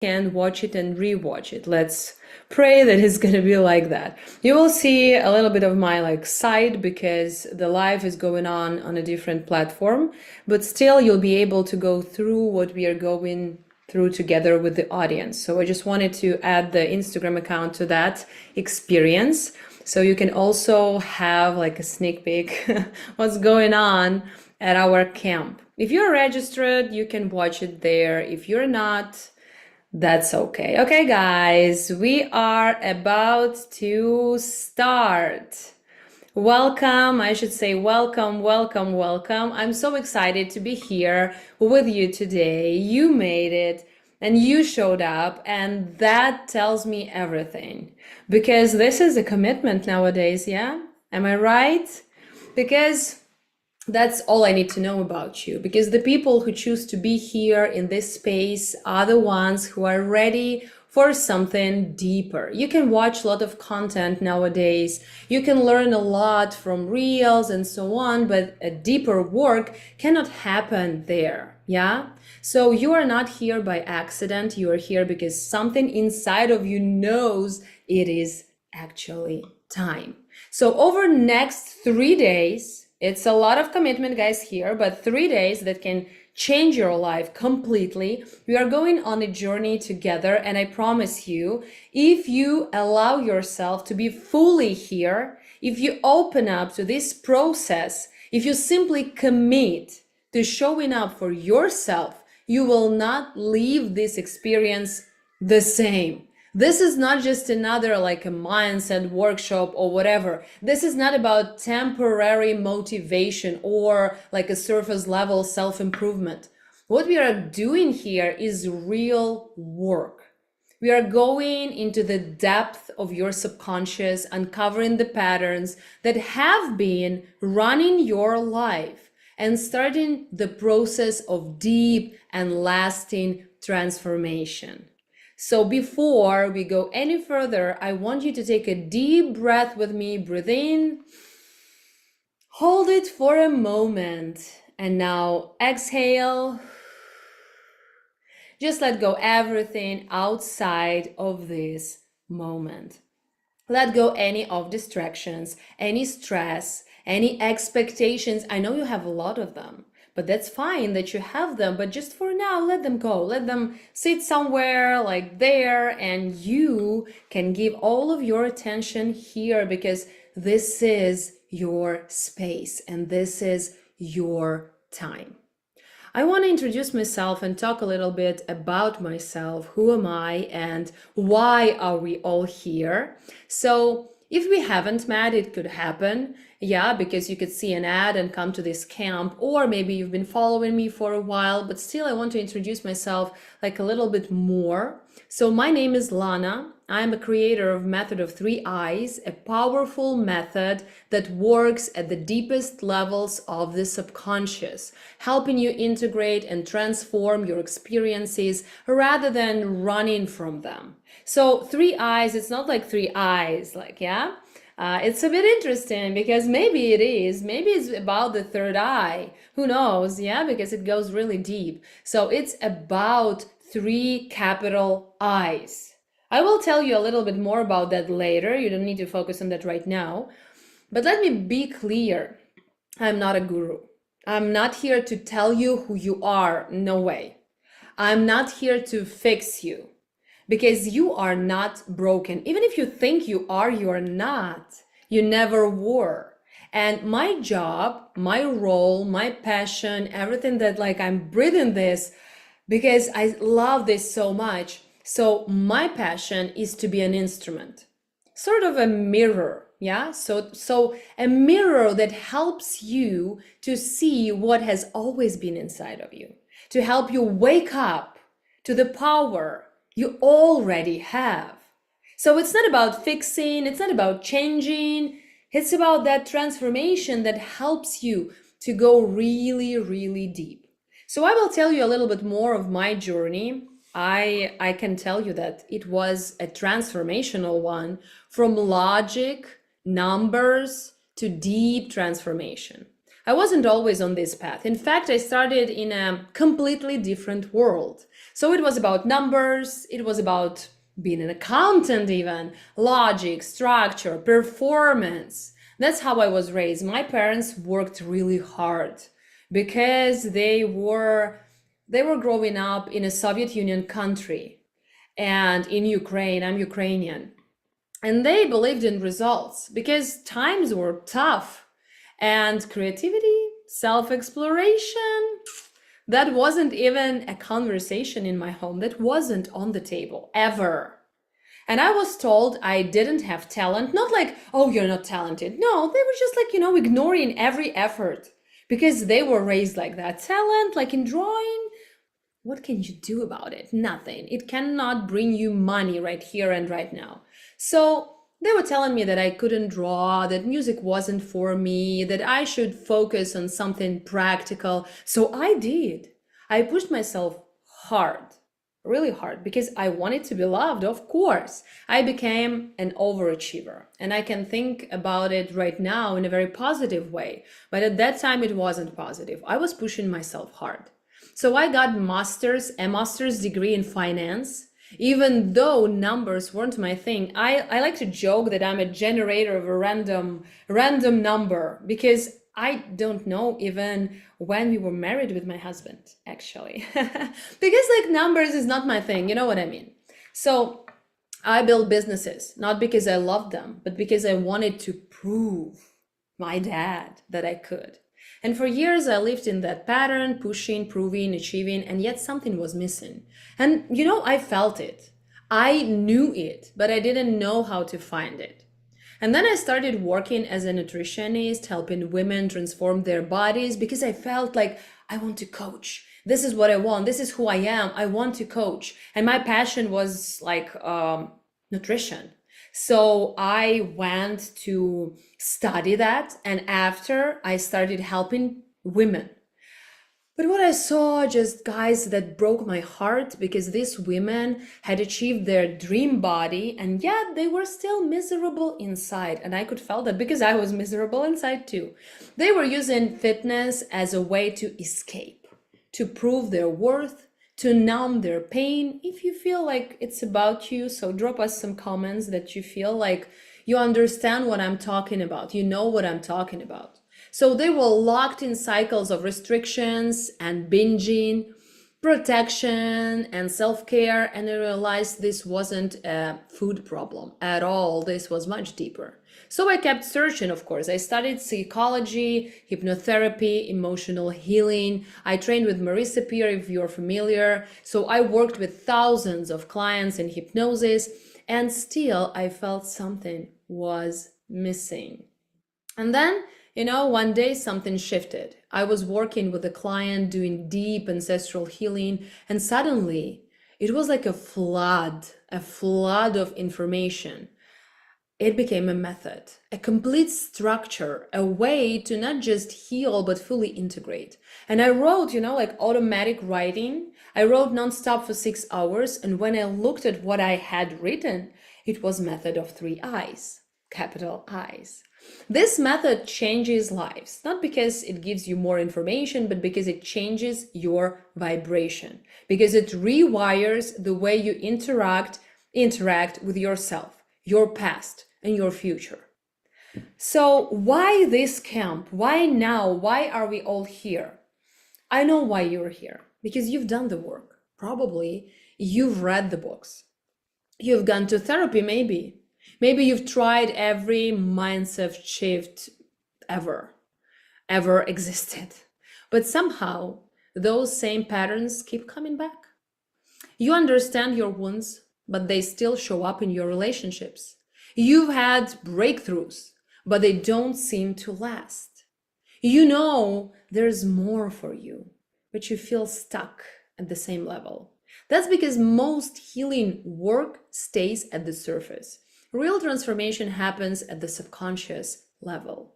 can watch it and rewatch it. Let's pray that it's going to be like that. You will see a little bit of my like side because the live is going on a different platform, but still you'll be able to go through what we are going through together with the audience. So I just wanted to add the Instagram account to that experience. So you can also have like a sneak peek what's going on at our camp. If you're registered, you can watch it there. If you're not, that's okay. Okay, guys, we are about to start. Welcome, I should say welcome, welcome, welcome. I'm so excited to be here with you today. You made it and you showed up, and that tells me everything because this is a commitment nowadays, yeah? Am I right? Because that's all I need to know about you, because the people who choose to be here in this space are the ones who are ready for something deeper. You can watch a lot of content nowadays. You can learn a lot from reels and so on, but a deeper work cannot happen there. Yeah. So you are not here by accident. You are here because something inside of you knows it is actually time. So over next 3 days, it's a lot of commitment, guys, here, but 3 days that can change your life completely. We are going on a journey together, and I promise you, if you allow yourself to be fully here, if you open up to this process, if you simply commit to showing up for yourself, you will not leave this experience the same. This is not just another like a mindset workshop or whatever. This is not about temporary motivation or like a surface level self-improvement. What we are doing here is real work. We are going into the depth of your subconscious, uncovering the patterns that have been running your life and starting the process of deep and lasting transformation. So before we go any further, I want you to take a deep breath with me. Breathe in, hold it for a moment, and now exhale. Just let go everything outside of this moment. Let go any of distractions, any stress, any expectations. I know you have a lot of them, but that's fine that you have them, but just for now, let them go. Let them sit somewhere like there, and you can give all of your attention here because this is your space and this is your time. I want to introduce myself and talk a little bit about myself. Who am I and why are we all here? So if we haven't met, it could happen. Yeah, because you could see an ad and come to this camp, or maybe you've been following me for a while, but still I want to introduce myself like a little bit more. So my name is Lana. I'm a creator of Method of 3 Eyes, a powerful method that works at the deepest levels of the subconscious, helping you integrate and transform your experiences rather than running from them. So 3 eyes, it's not like 3 eyes, like, yeah? It's a bit interesting because maybe it is. Maybe it's about the third eye. Who knows? Yeah, because it goes really deep. So it's about 3 capital I's. I will tell you a little bit more about that later. You don't need to focus on that right now. But let me be clear. I'm not a guru. I'm not here to tell you who you are. No way. I'm not here to fix you, because you are not broken. Even if you think you are not. You never were. And my job, my role, my passion, everything that like I'm breathing this because I love this so much. So my passion is to be an instrument, sort of a mirror. Yeah. So a mirror that helps you to see what has always been inside of you, to help you wake up to the power you already have. So it's not about fixing, it's not about changing, it's about that transformation that helps you to go really, really deep. So I will tell you a little bit more of my journey. I can tell you that it was a transformational one, from logic, numbers, to deep transformation. I wasn't always on this path. In fact, I started in a completely different world. So it was about numbers, it was about being an accountant, even logic, structure, performance. That's how I was raised. My parents worked really hard because they were growing up in a Soviet Union country and in Ukraine. I'm Ukrainian. And they believed in results because times were tough, and creativity, self-exploration, that wasn't even a conversation in my home. That wasn't on the table ever. And I was told I didn't have talent. Not like, oh, you're not talented. No, they were just like, ignoring every effort because they were raised like that. Talent, like in drawing, what can you do about it? Nothing. It cannot bring you money right here and right now. So they were telling me that I couldn't draw, that music wasn't for me, that I should focus on something practical. So I did. I pushed myself hard, really hard, because I wanted to be loved, of course. I became an overachiever, and I can think about it right now in a very positive way. But at that time, it wasn't positive. I was pushing myself hard. So I got a master's degree in finance. Even though numbers weren't my thing, I like to joke that I'm a generator of a random number, because I don't know even when we were married with my husband, actually. Because like numbers is not my thing, you know what I mean? So I built businesses, not because I loved them, but because I wanted to prove my dad that I could. And for years, I lived in that pattern, pushing, proving, achieving, and yet something was missing. And I felt it. I knew it, but I didn't know how to find it. And then I started working as a nutritionist, helping women transform their bodies, because I felt like I want to coach. This is what I want. This is who I am. I want to coach. And my passion was like nutrition. So I went to study that, and after I started helping women. But what I saw, just guys, that broke my heart, because these women had achieved their dream body, and yet they were still miserable inside. And I could feel that because I was miserable inside too. They were using fitness as a way to escape, to prove their worth, to numb their pain. If you feel like it's about you, so drop us some comments that you feel like you understand what I'm talking about. You know what I'm talking about. So they were locked in cycles of restrictions and binging, protection and self-care, and I realized this wasn't a food problem at all. This was much deeper. So I kept searching, of course. I studied psychology, hypnotherapy, emotional healing. I trained with Marisa Peer, if you're familiar. So I worked with thousands of clients in hypnosis, and still I felt something was missing. And then, one day something shifted. I was working with a client doing deep ancestral healing, and suddenly it was like a flood of information. It became a method, a complete structure, a way to not just heal, but fully integrate. And I wrote, like automatic writing. I wrote nonstop for 6 hours. And when I looked at what I had written, it was method of 3 I's, capital I's. This method changes lives, not because it gives you more information, but because it changes your vibration, because it rewires the way you interact with yourself, your past, and your future. So why this camp? Why now? Why are we all here? I know why you're here, because you've done the work. Probably you've read the books. You've gone to therapy, maybe. Maybe you've tried every mindset shift ever existed. But somehow those same patterns keep coming back. You understand your wounds, but they still show up in your relationships. You've had breakthroughs, but they don't seem to last. You know there's more for you, but you feel stuck at the same level. That's because most healing work stays at the surface. Real transformation happens at the subconscious level.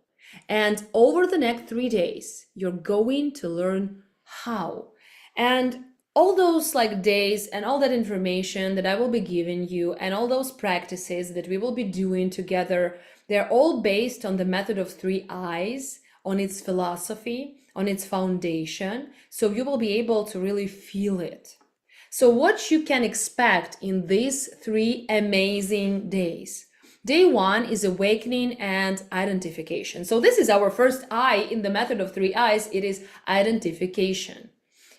And over the next 3 days, you're going to learn how. And all those days and all that information that I will be giving you and all those practices that we will be doing together, they're all based on the method of 3 I's, on its philosophy, on its foundation. So you will be able to really feel it. So what you can expect in these 3 amazing days. Day 1 is awakening and identification. So this is our first I in the method of 3 I's. It is identification.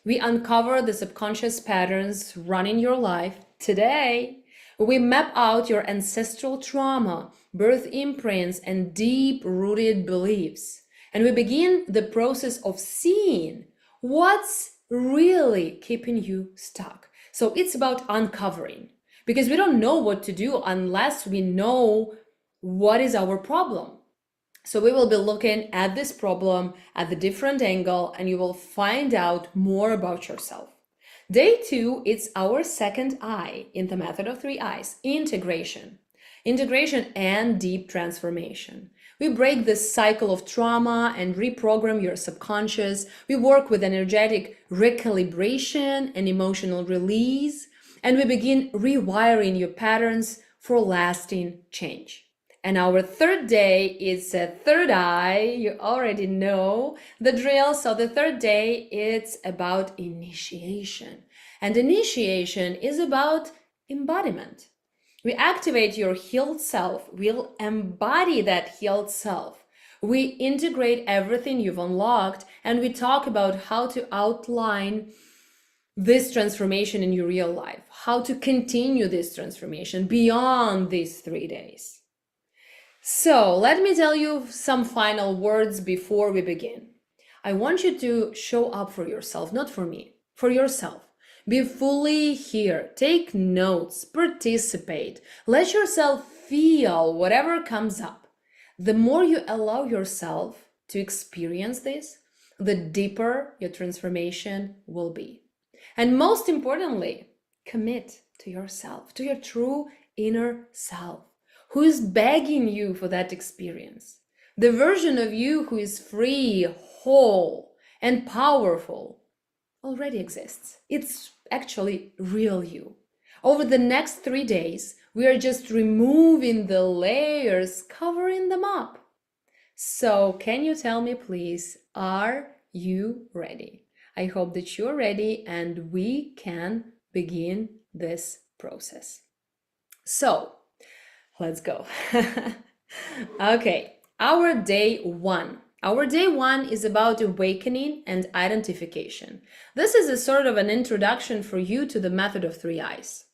We uncover the subconscious patterns running your life today. We map out your ancestral trauma, birth imprints, and deep-rooted beliefs. And we begin the process of seeing what's really keeping you stuck. So it's about uncovering, because we don't know what to do unless we know what is our problem. So we will be looking at this problem at the different angle, and you will find out more about yourself. Day 2, it's our second I in the method of 3 I's, integration. Integration and deep transformation. We break the cycle of trauma and reprogram your subconscious. We work with energetic recalibration and emotional release, and we begin rewiring your patterns for lasting change. And our third day is a third eye. You already know the drill. So the third day, it's about initiation. And initiation is about embodiment. We activate your healed self. We'll embody that healed self. We integrate everything you've unlocked, and we talk about how to outline this transformation in your real life, how to continue this transformation beyond these 3 days. So let me tell you some final words before we begin. I want you to show up for yourself, not for me, for yourself. Be fully here, take notes, participate, let yourself feel whatever comes up. The more you allow yourself to experience this, the deeper your transformation will be. And most importantly, commit to yourself, to your true inner self, who is begging you for that experience. The version of you who is free, whole, and powerful already exists. It's actually real you. Over the next 3 days, we are just removing the layers, covering them up. So can you tell me, please, are you ready? I hope that you're ready and we can begin this process. So let's go. Okay, our day 1. Our day 1 is about awakening and identification. This is a sort of an introduction for you to the method of 3 I's.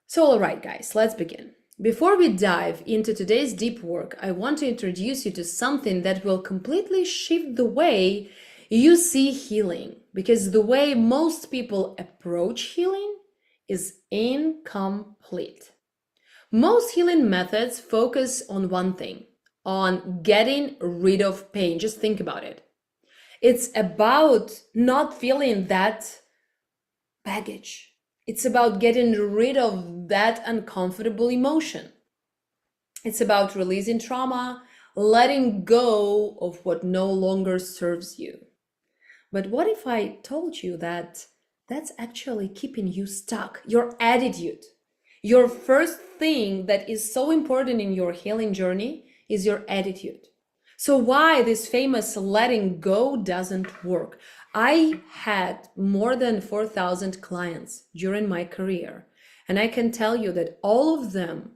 So all right, guys, let's begin. Before we dive into today's deep work, I want to introduce you to something that will completely shift the way you see healing, because the way most people approach healing is incomplete. Most healing methods focus on one thing, on getting rid of pain. Just think about it. It's about not feeling that baggage. It's about getting rid of that uncomfortable emotion. It's about releasing trauma, letting go of what no longer serves you. But what if I told you that that's actually keeping you stuck, your attitude? Your first thing that is so important in your healing journey is your attitude. So why this famous letting go doesn't work? I had more than 4,000 clients during my career, and I can tell you that all of them,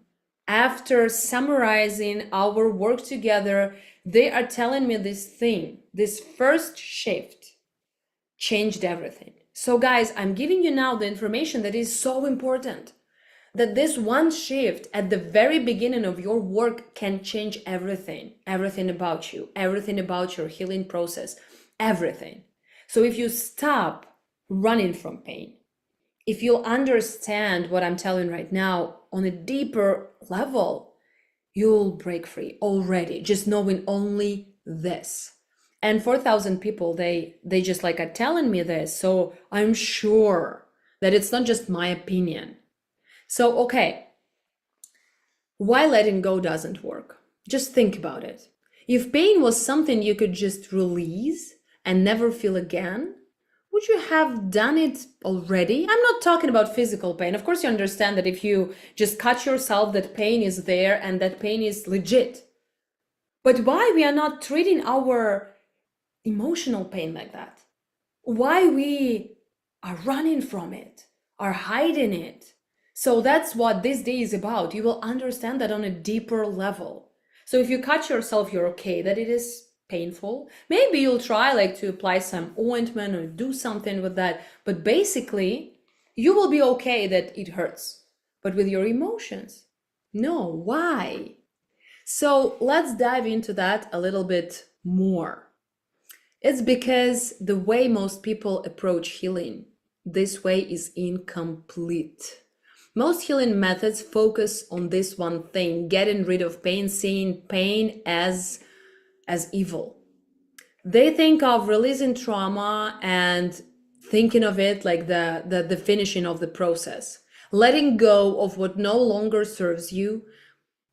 after summarizing our work together, they are telling me this thing, this first shift changed everything. So guys, I'm giving you now the information that is so important, that this one shift at the very beginning of your work can change everything, everything about you, everything about your healing process, everything. So if you stop running from pain, if you understand what I'm telling right now on a deeper level, you'll break free already, just knowing only this. And 4,000 people, they just like are telling me this. So I'm sure that it's not just my opinion. So, okay, why letting go doesn't work? Just think about it. If pain was something you could just release and never feel again, would you have done it already? I'm not talking about physical pain. Of course, you understand that if you just cut yourself, that pain is there and that pain is legit. But why we are not treating our emotional pain like that? Why we are running from it? are hiding it. So that's what this day is about. You will understand that on a deeper level. So if you cut yourself, you're okay that it is painful. Maybe you'll try like to apply some ointment or do something with that. But basically, you will be okay that it hurts. But with your emotions, no. Why? So let's dive into that a little bit more. It's because the way most people approach healing this way is incomplete. Most healing methods focus on this one thing, getting rid of pain, seeing pain as evil. They think of releasing trauma and thinking of it like the finishing of the process, letting go of what no longer serves you.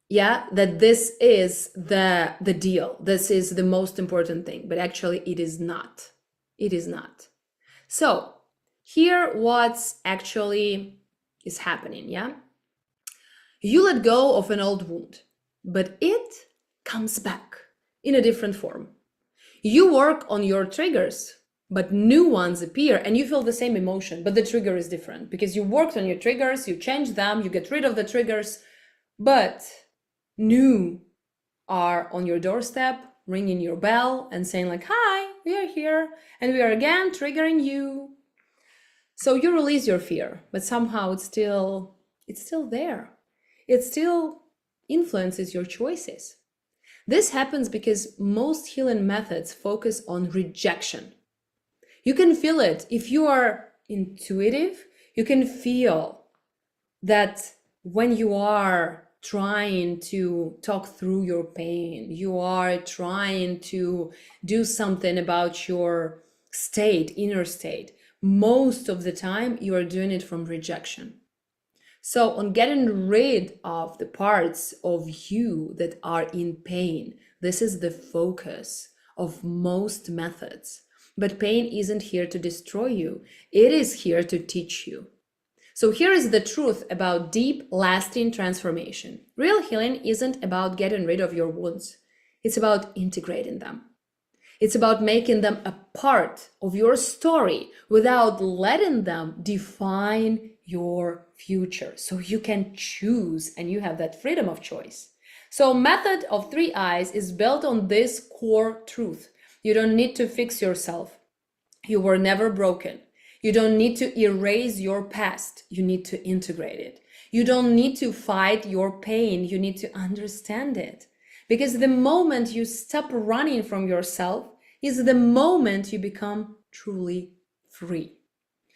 Yeah, that this is the deal. This is the most important thing, but actually it is not. It is not. So here what's actually is happening, yeah? You let go of an old wound, but it comes back in a different form. You work on your triggers, but new ones appear and you feel the same emotion, but the trigger is different because you worked on your triggers, you change them, you get rid of the triggers, but new are on your doorstep, ringing your bell and saying like, hi, we are here and we are again triggering you. So you release your fear, but somehow it's still there. It still influences your choices. This happens because most healing methods focus on rejection. You can feel it. If you are intuitive, you can feel that when you are trying to talk through your pain, you are trying to do something about your state, inner state, most of the time you are doing it from rejection. So on getting rid of the parts of you that are in pain, this is the focus of most methods. But pain isn't here to destroy you. It is here to teach you. So here is the truth about deep, lasting transformation. Real healing isn't about getting rid of your wounds. It's about integrating them. It's about making them a part of your story without letting them define your future. So you can choose and you have that freedom of choice. So method of 3 eyes is built on this core truth. You don't need to fix yourself. You were never broken. You don't need to erase your past. You need to integrate it. You don't need to fight your pain. You need to understand it. Because the moment you stop running from yourself is the moment you become truly free.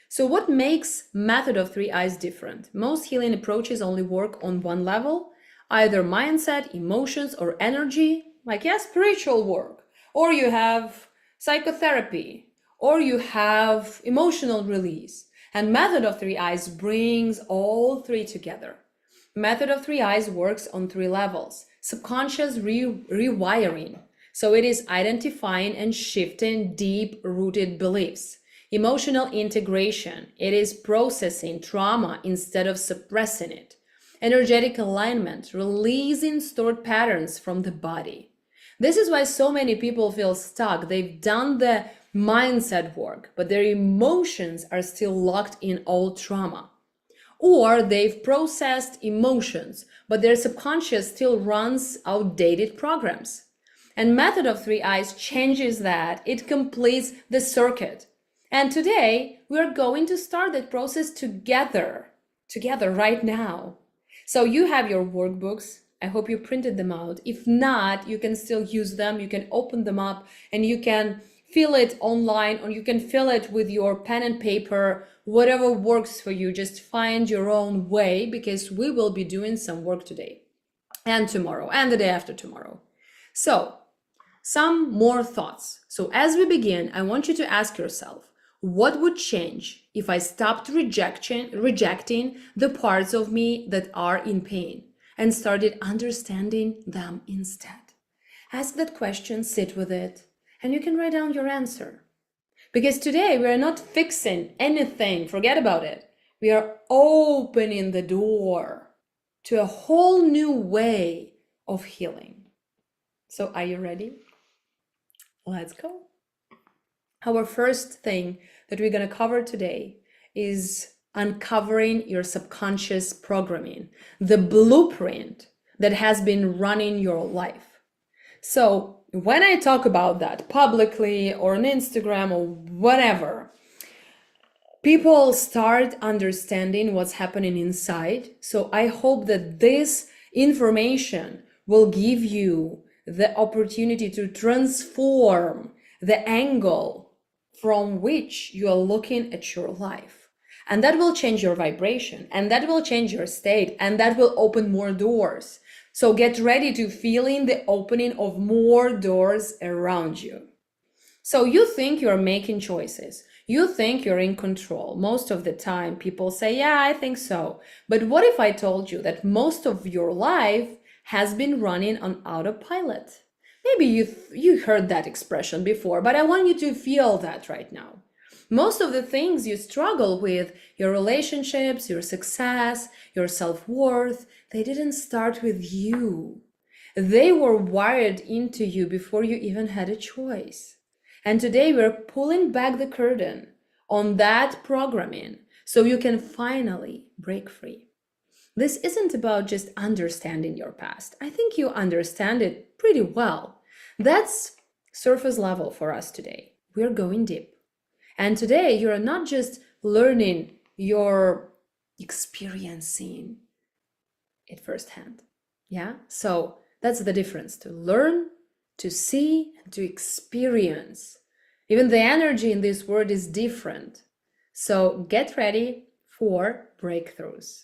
So what makes method of 3 eyes different? Most healing approaches only work on one level, either mindset, emotions, or energy, like spiritual work, or you have psychotherapy, or you have emotional release. And method of 3 eyes brings all three together. Method of 3 eyes works on 3 levels. Subconscious rewiring. So it is identifying and shifting deep-rooted beliefs. Emotional integration. It is processing trauma instead of suppressing it. Energetic alignment. Releasing stored patterns from the body. This is why so many people feel stuck. They've done the mindset work, but their emotions are still locked in old trauma. Or they've processed emotions, but their subconscious still runs outdated programs. And method of 3 eyes changes that. It completes the circuit. And today we are going to start that process together right now. So you have your workbooks. I hope you printed them out. If not, you can still use them. You can open them up and you can fill it online, or you can fill it with your pen and paper, whatever works for you. Just find your own way, because we will be doing some work today and tomorrow and the day after tomorrow. So some more thoughts. So as we begin, I want you to ask yourself, what would change if I stopped rejecting the parts of me that are in pain and started understanding them instead? Ask that question, sit with it, and you can write down your answer. Because today we are not fixing anything, forget about it. We are opening the door to a whole new way of healing. So are you ready? Let's go. Our first thing that we're going to cover today is uncovering your subconscious programming, the blueprint that has been running your life. So when I talk about that publicly or on Instagram or whatever, people start understanding what's happening inside. So I hope that this information will give you the opportunity to transform the angle from which you are looking at your life. And that will change your vibration, and that will change your state, and that will open more doors. So get ready to feeling the opening of more doors around you. So you think you're making choices. You think you're in control. Most of the time people say, yeah, I think so. But what if I told you that most of your life has been running on autopilot? Maybe you heard that expression before, but I want you to feel that right now. Most of the things you struggle with, your relationships, your success, your self-worth, they didn't start with you. They were wired into you before you even had a choice. And today we're pulling back the curtain on that programming so you can finally break free. This isn't about just understanding your past. I think you understand it pretty well. That's surface level for us today. We're going deep. And today you're not just learning, you're experiencing it firsthand. Yeah? So that's the difference, to learn, to see, and to experience. Even the energy in this word is different. So get ready for breakthroughs.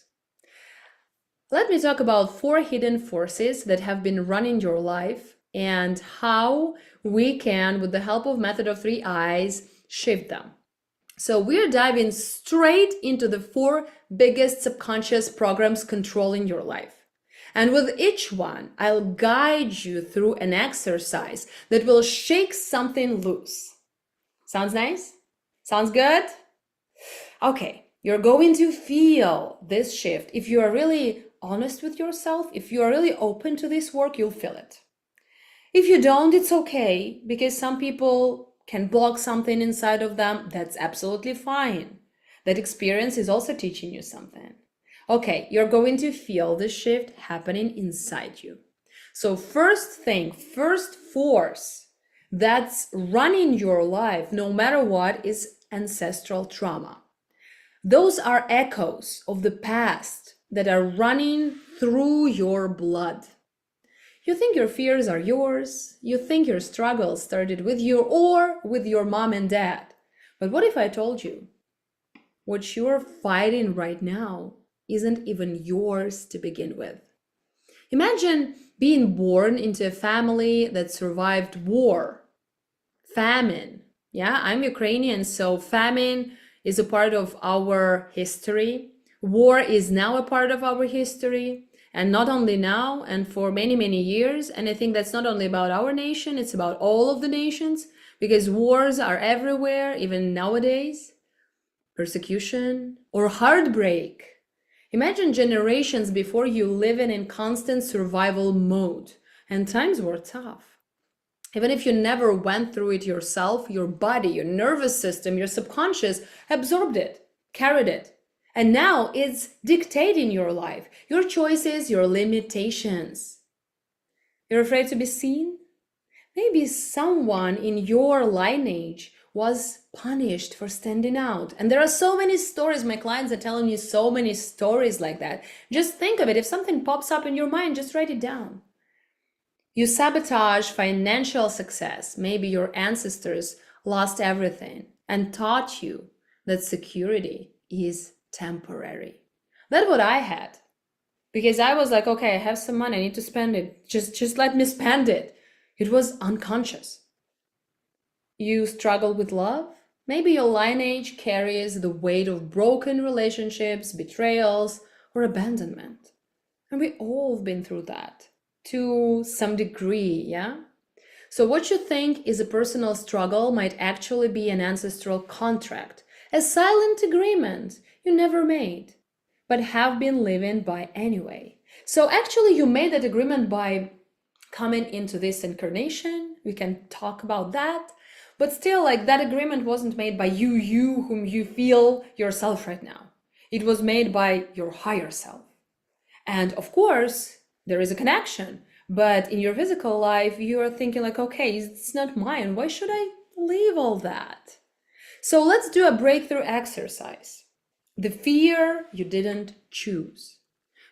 Let me talk about 4 hidden forces that have been running your life and how we can, with the help of method of 3 eyes, shift them. So we're diving straight into the 4 biggest subconscious programs controlling your life. And with each one, I'll guide you through an exercise that will shake something loose. Sounds nice? Sounds good? Okay, you're going to feel this shift. If you are really honest with yourself, if you are really open to this work, you'll feel it. If you don't, it's okay, because some people can block something inside of them. That's absolutely fine. That experience is also teaching you something. Okay, you're going to feel the shift happening inside you. So first thing, first force that's running your life, no matter what, is ancestral trauma. Those are echoes of the past that are running through your blood. You think your fears are yours. You think your struggles started with you or with your mom and dad. But what if I told you what you're fighting right now isn't even yours to begin with? Imagine being born into a family that survived war, famine. Yeah, I'm Ukrainian, so famine is a part of our history. War is now a part of our history, and not only now, and for many, many years. And I think that's not only about our nation, it's about all of the nations, because wars are everywhere, even nowadays. Persecution or heartbreak. Imagine generations before you living in constant survival mode, and times were tough. Even if you never went through it yourself, your body, your nervous system, your subconscious absorbed it, carried it. And now it's dictating your life, your choices, your limitations. You're afraid to be seen? Maybe someone in your lineage was punished for standing out. And there are so many stories. My clients are telling you so many stories like that. Just think of it. If something pops up in your mind, just write it down. You sabotage financial success. Maybe your ancestors lost everything and taught you that security is temporary. That's what I had. Because I was like, okay, I have some money, I need to spend it. Just let me spend it. It was unconscious. You struggle with love? Maybe your lineage carries the weight of broken relationships, betrayals, or abandonment. And we all have been through that to some degree, yeah? So what you think is a personal struggle might actually be an ancestral contract, a silent agreement you never made, but have been living by anyway. So actually you made that agreement by coming into this incarnation. We can talk about that. But still, like, that agreement wasn't made by you whom you feel yourself right now. It was made by your higher self. And of course, there is a connection. But in your physical life, you are thinking like, okay, it's not mine. Why should I leave all that? So let's do a breakthrough exercise. The fear you didn't choose.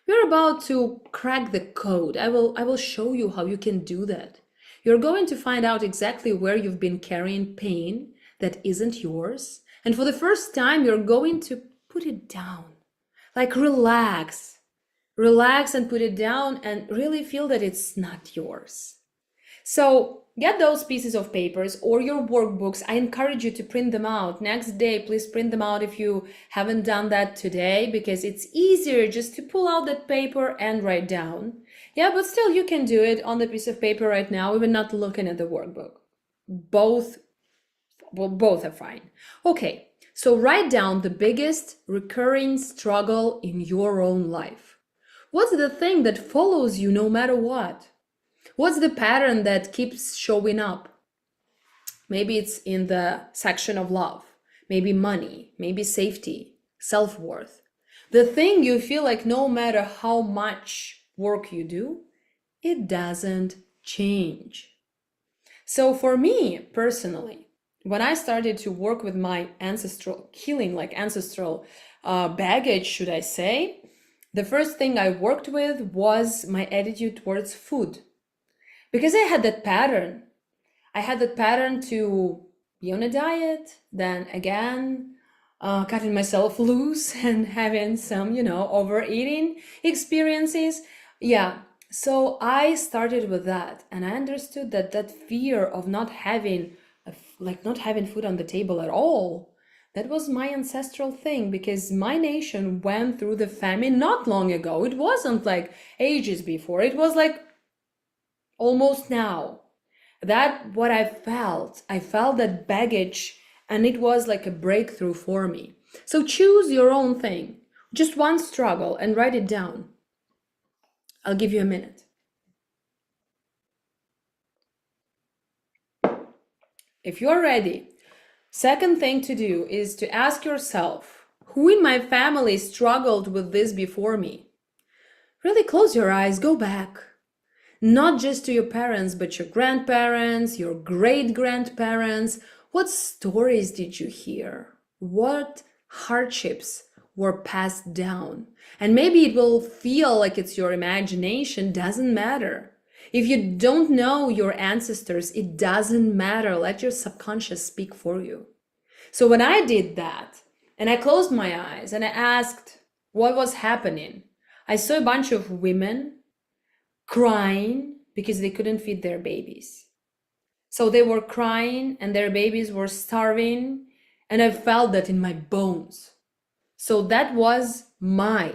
We're about to crack the code. I will show you how you can do that. You're going to find out exactly where you've been carrying pain that isn't yours. And for the first time, you're going to put it down. Like relax. Relax and put it down and really feel that it's not yours. So get those pieces of papers or your workbooks. I encourage you to print them out. Next day, please print them out if you haven't done that today, because it's easier just to pull out that paper and write down. Yeah, but still you can do it on the piece of paper right now, even not looking at the workbook. Both are fine. Okay, so write down the biggest recurring struggle in your own life. What's the thing that follows you no matter what? What's the pattern that keeps showing up? Maybe it's in the section of love, maybe money, maybe safety, self-worth. The thing you feel like no matter how much work you do, it doesn't change. So for me personally, when I started to work with my ancestral healing, like ancestral baggage, should I say, the first thing I worked with was my attitude towards food. Because I had that pattern. I had that pattern to be on a diet, then again, cutting myself loose and having some, overeating experiences. Yeah, so I started with that, and I understood that fear of not having, not having food on the table at all, that was my ancestral thing, because my nation went through the famine not long ago. It wasn't like ages before. It was like almost now. That what I felt that baggage, and it was like a breakthrough for me. So choose your own thing, just one struggle, and write it down. I'll give you a minute. If you're ready, second thing to do is to ask yourself, who in my family struggled with this before me? Really close your eyes, go back. Not just to your parents, but your grandparents, your great-grandparents. What stories did you hear? What hardships were passed down? And maybe it will feel like it's your imagination, doesn't matter. If you don't know your ancestors, it doesn't matter. Let your subconscious speak for you. So when I did that, and I closed my eyes and I asked what was happening, I saw a bunch of women crying because they couldn't feed their babies. So they were crying and their babies were starving, and I felt that in my bones. So that was my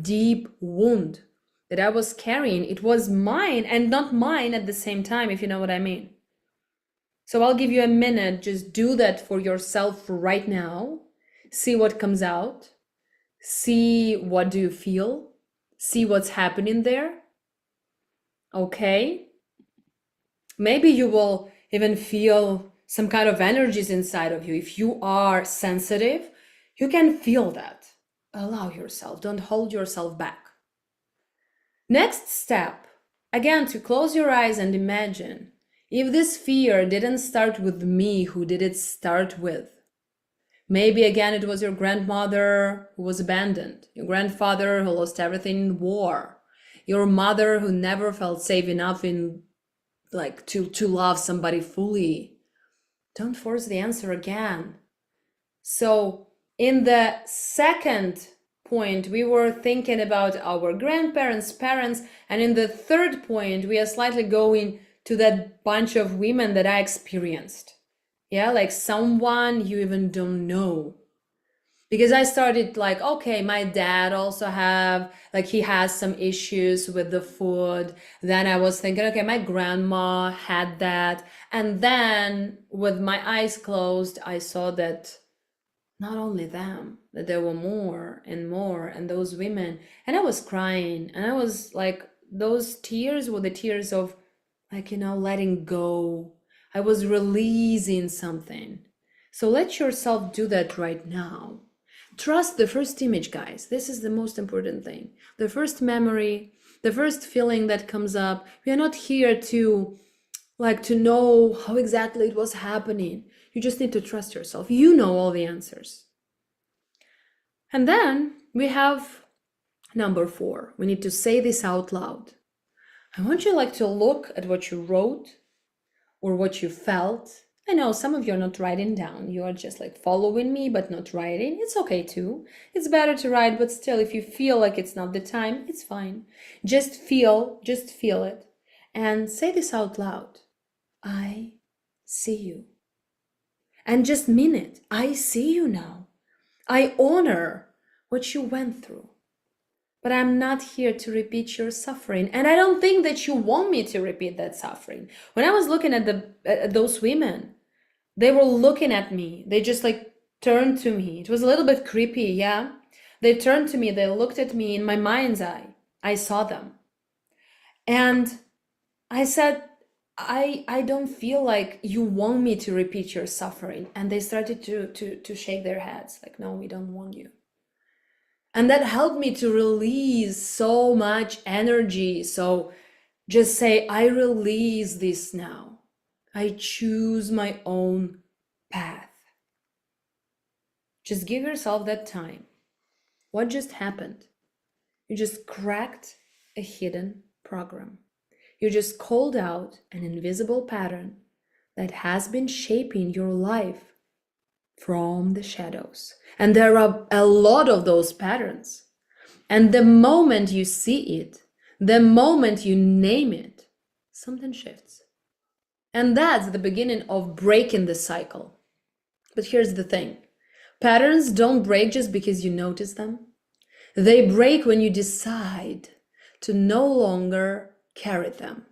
deep wound that I was carrying. It was mine and not mine at the same time, if you know what I mean. So I'll give you a minute. Just do that for yourself right now. See what comes out. See what do you feel. See what's happening there. Okay. Maybe you will even feel some kind of energies inside of you. If you are sensitive, you can feel that. Allow yourself. Don't hold yourself back. Next step, again, to close your eyes and imagine, if this fear didn't start with me, who did it start with? Maybe again, it was your grandmother who was abandoned, your grandfather who lost everything in war, your mother who never felt safe enough in to love somebody fully. Don't force the answer again. So in the second point, we were thinking about our grandparents, parents, and in the third point, we are slightly going to that bunch of women that I experienced. Yeah, like someone you even don't know. Because I started like, okay, my dad also he has some issues with the food. Then I was thinking, okay, my grandma had that. And then with my eyes closed, I saw that not only them, that there were more and more, and those women. And I was crying, and I was like, those tears were the tears of letting go. I was releasing something. So let yourself do that right now. Trust the first image, guys. This is the most important thing. The first memory, the first feeling that comes up. We are not here to know how exactly it was happening. You just need to trust yourself. You know all the answers. And then we have number 4. We need to say this out loud. I want you to look at what you wrote or what you felt. I know some of you are not writing down. You are just following me, but not writing. It's okay too. It's better to write, but still, if you feel like it's not the time, it's fine. Just feel it. And say this out loud. I see you. And just mean it. I see you now. I honor what you went through. But I'm not here to repeat your suffering. And I don't think that you want me to repeat that suffering. When I was looking at those women, they were looking at me. They just turned to me. It was a little bit creepy, yeah? They turned to me. They looked at me in my mind's eye. I saw them. And I said, I don't feel like you want me to repeat your suffering. And they started to shake their heads no, we don't want you. And that helped me to release so much energy. So just say, I release this now. I choose my own path. Just give yourself that time. What just happened? You just cracked a hidden program. You just called out an invisible pattern that has been shaping your life from the shadows. And there are a lot of those patterns. And the moment you see it, the moment you name it, something shifts. And that's the beginning of breaking the cycle. But here's the thing. Patterns don't break just because you notice them. They break when you decide to no longer carry them.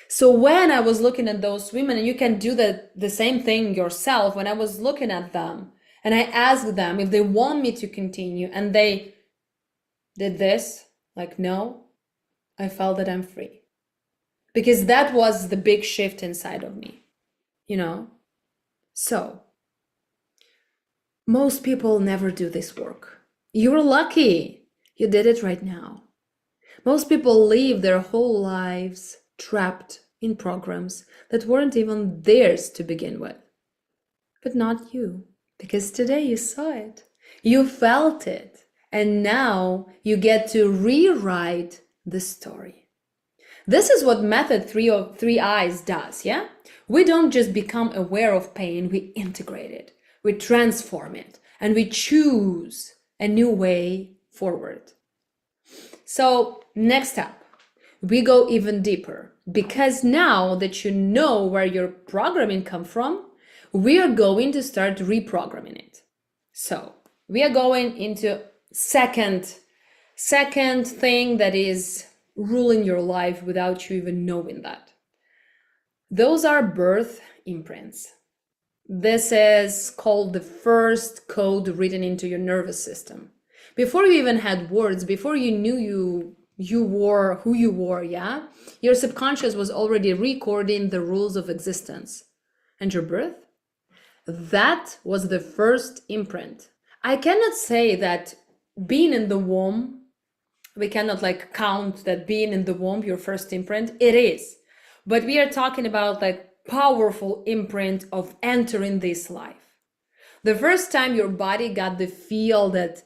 So when I was looking at those women, and you can do the same thing yourself, when I was looking at them and I asked them if they want me to continue and they did this, no, I felt that I'm free. Because that was the big shift inside of me, So most people never do this work. You're lucky you did it right now. Most people live their whole lives trapped in programs that weren't even theirs to begin with. But not you, because today you saw it, you felt it, and now you get to rewrite the story. This is what method 3 of 3 eyes does, yeah? We don't just become aware of pain, we integrate it, we transform it, and we choose a new way forward. So next up, we go even deeper, because now that you know where your programming come from, we are going to start reprogramming it. So we are going into second thing that is ruling your life without you even knowing that. Those are birth imprints. This is called the first code written into your nervous system. Before you even had words, before you knew you were who you were, yeah? Your subconscious was already recording the rules of existence. And your birth? That was the first imprint. I cannot say that being in the womb, we cannot count that being in the womb, your first imprint, it is. But we are talking about powerful imprint of entering this life. The first time your body got the feel that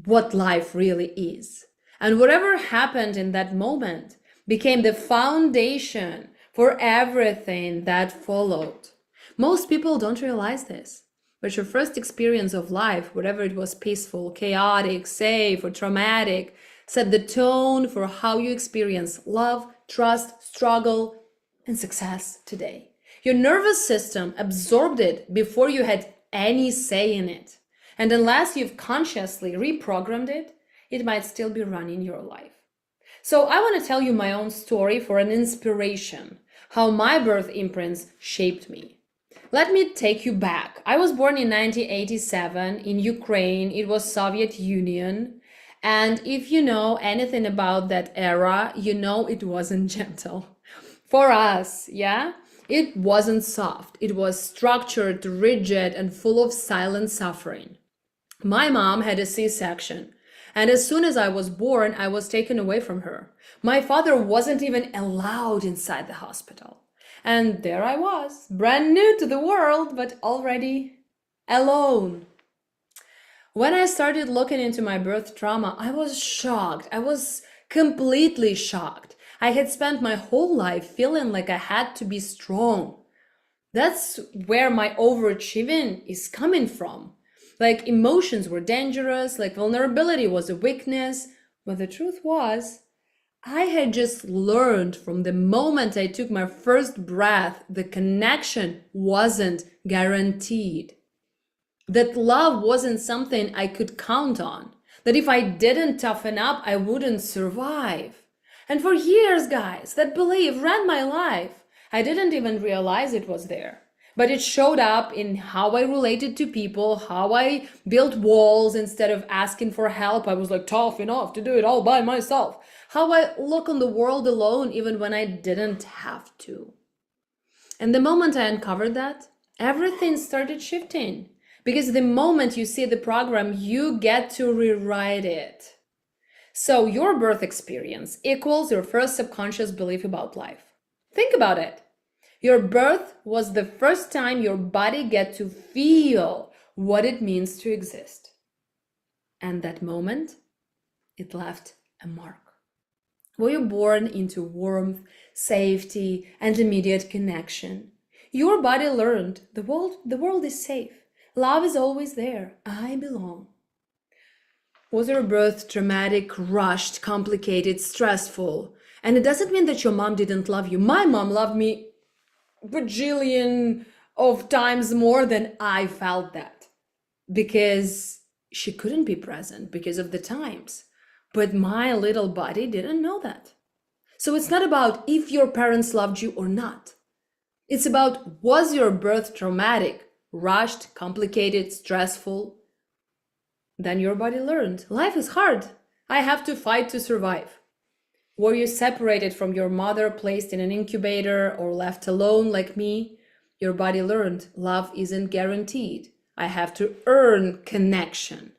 what life really is. And whatever happened in that moment became the foundation for everything that followed. Most people don't realize this, but your first experience of life, whatever it was, peaceful, chaotic, safe, or traumatic, set the tone for how you experience love, trust, struggle, and success today. Your nervous system absorbed it before you had any say in it. And unless you've consciously reprogrammed it, it might still be running your life. So I want to tell you my own story for an inspiration, how my birth imprints shaped me. Let me take you back. I was born in 1987 in Ukraine. It was Soviet Union. And if you know anything about that era, you know it wasn't gentle. For us, yeah? It wasn't soft. It was structured, rigid, and full of silent suffering. My mom had a C-section, and as soon as I was born, I was taken away from her. My father wasn't even allowed inside the hospital. And there I was, brand new to the world, but already alone. When I started looking into my birth trauma, I was shocked. I was completely shocked. I had spent my whole life feeling like I had to be strong. That's where my overachieving is coming from. Like emotions were dangerous, like vulnerability was a weakness. But the truth was, I had just learned from the moment I took my first breath, the connection wasn't guaranteed. That love wasn't something I could count on. That if I didn't toughen up, I wouldn't survive. And for years, guys, that belief ran my life. I didn't even realize it was there. But it showed up in how I related to people, how I built walls instead of asking for help. I was like tough enough to do it all by myself. How I look on the world alone even when I didn't have to. And the moment I uncovered that, everything started shifting. Because the moment you see the program, you get to rewrite it. So your birth experience equals your first subconscious belief about life. Think about it. Your birth was the first time your body get to feel what it means to exist. And that moment, it left a mark. Were you born into warmth, safety, and immediate connection? Your body learned the world is safe. Love is always there. I belong. Was your birth traumatic, rushed, complicated, stressful? And it doesn't mean that your mom didn't love you. My mom loved me bajillion of times more than I felt that, because she couldn't be present because of the times. But my little body didn't know that. So it's not about if your parents loved you or not. It's about, was your birth traumatic, rushed, complicated, stressful? Then your body learned, life is hard. I have to fight to survive. Were you separated from your mother, placed in an incubator, or left alone like me? Your body learned, love isn't guaranteed. I have to earn connection.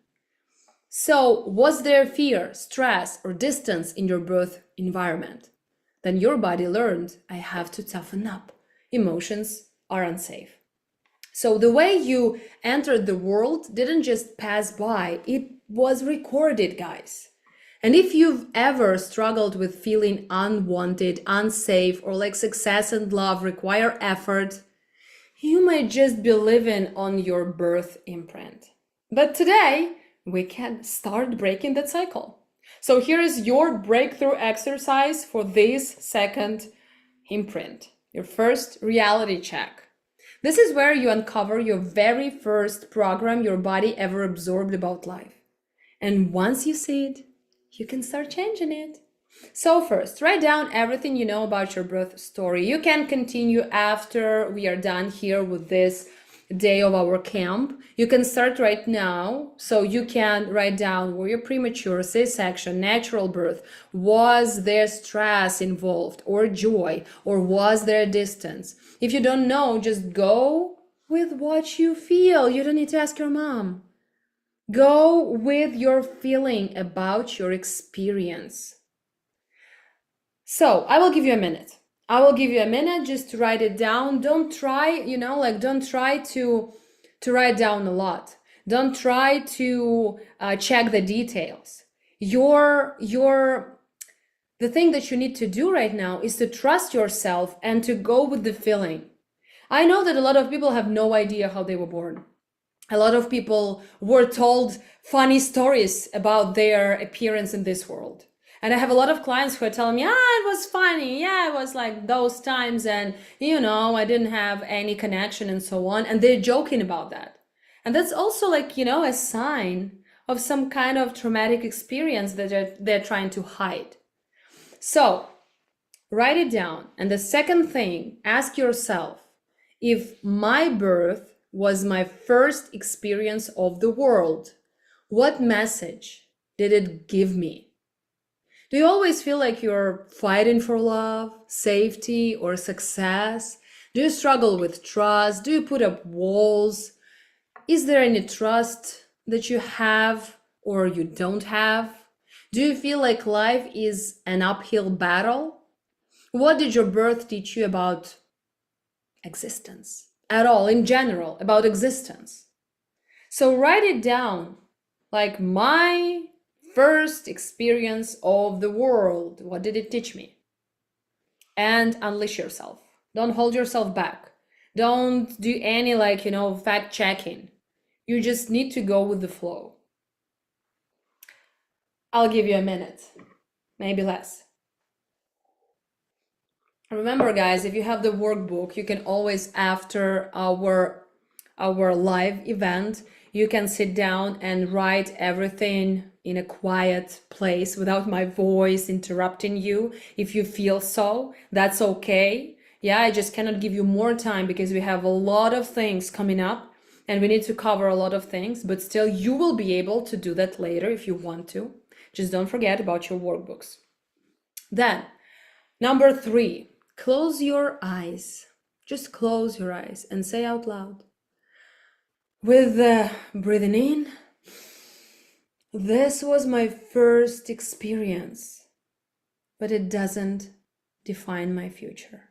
So, was there fear, stress, or distance in your birth environment? Then your body learned, I have to toughen up. Emotions are unsafe. So the way you entered the world didn't just pass by, it was recorded, guys. And if you've ever struggled with feeling unwanted, unsafe, or like success and love require effort, you might just be living on your birth imprint. But today, we can start breaking that cycle. So here is your breakthrough exercise for this second imprint, your first reality check. This is where you uncover your very first program your body ever absorbed about life. And once you see it, you can start changing it. So first, write down everything you know about your birth story. You can continue after we are done here with this day of our camp. You can start right now. So you can write down, were you premature, C-section, natural birth? Was there stress involved or joy, or was there distance? If you don't know, just go with what you feel. You don't need to ask your mom. Go with your feeling about your experience. So I will give you a minute. I will give you a minute just to write it down. Don't try, don't try to write down a lot. Don't try to check the details. The thing that you need to do right now is to trust yourself and to go with the feeling. I know that a lot of people have no idea how they were born. A lot of people were told funny stories about their appearance in this world. And I have a lot of clients who are telling me, it was funny. Yeah, it was like those times. And, I didn't have any connection and so on. And they're joking about that. And that's also a sign of some kind of traumatic experience that they're trying to hide. So write it down. And the second thing, ask yourself, if my birth was my first experience of the world, what message did it give me? Do you always feel like you're fighting for love, safety, or success? Do you struggle with trust? Do you put up walls? Is there any trust that you have or you don't have? Do you feel like life is an uphill battle? What did your birth teach you about existence? At all, in general, about existence? So write it down, like my first experience of the world. What did it teach me? And unleash yourself. Don't hold yourself back. Don't do any fact checking. You just need to go with the flow. I'll give you a minute, maybe less. Remember, guys, if you have the workbook, you can always, after our live event, you can sit down and write everything in a quiet place without my voice interrupting you. If you feel so, that's okay. Yeah, I just cannot give you more time because we have a lot of things coming up and we need to cover a lot of things, but still you will be able to do that later if you want to. Just don't forget about your workbooks. Then, number 3, close your eyes. Just close your eyes and say out loud. With breathing in, this was my first experience, but it doesn't define my future.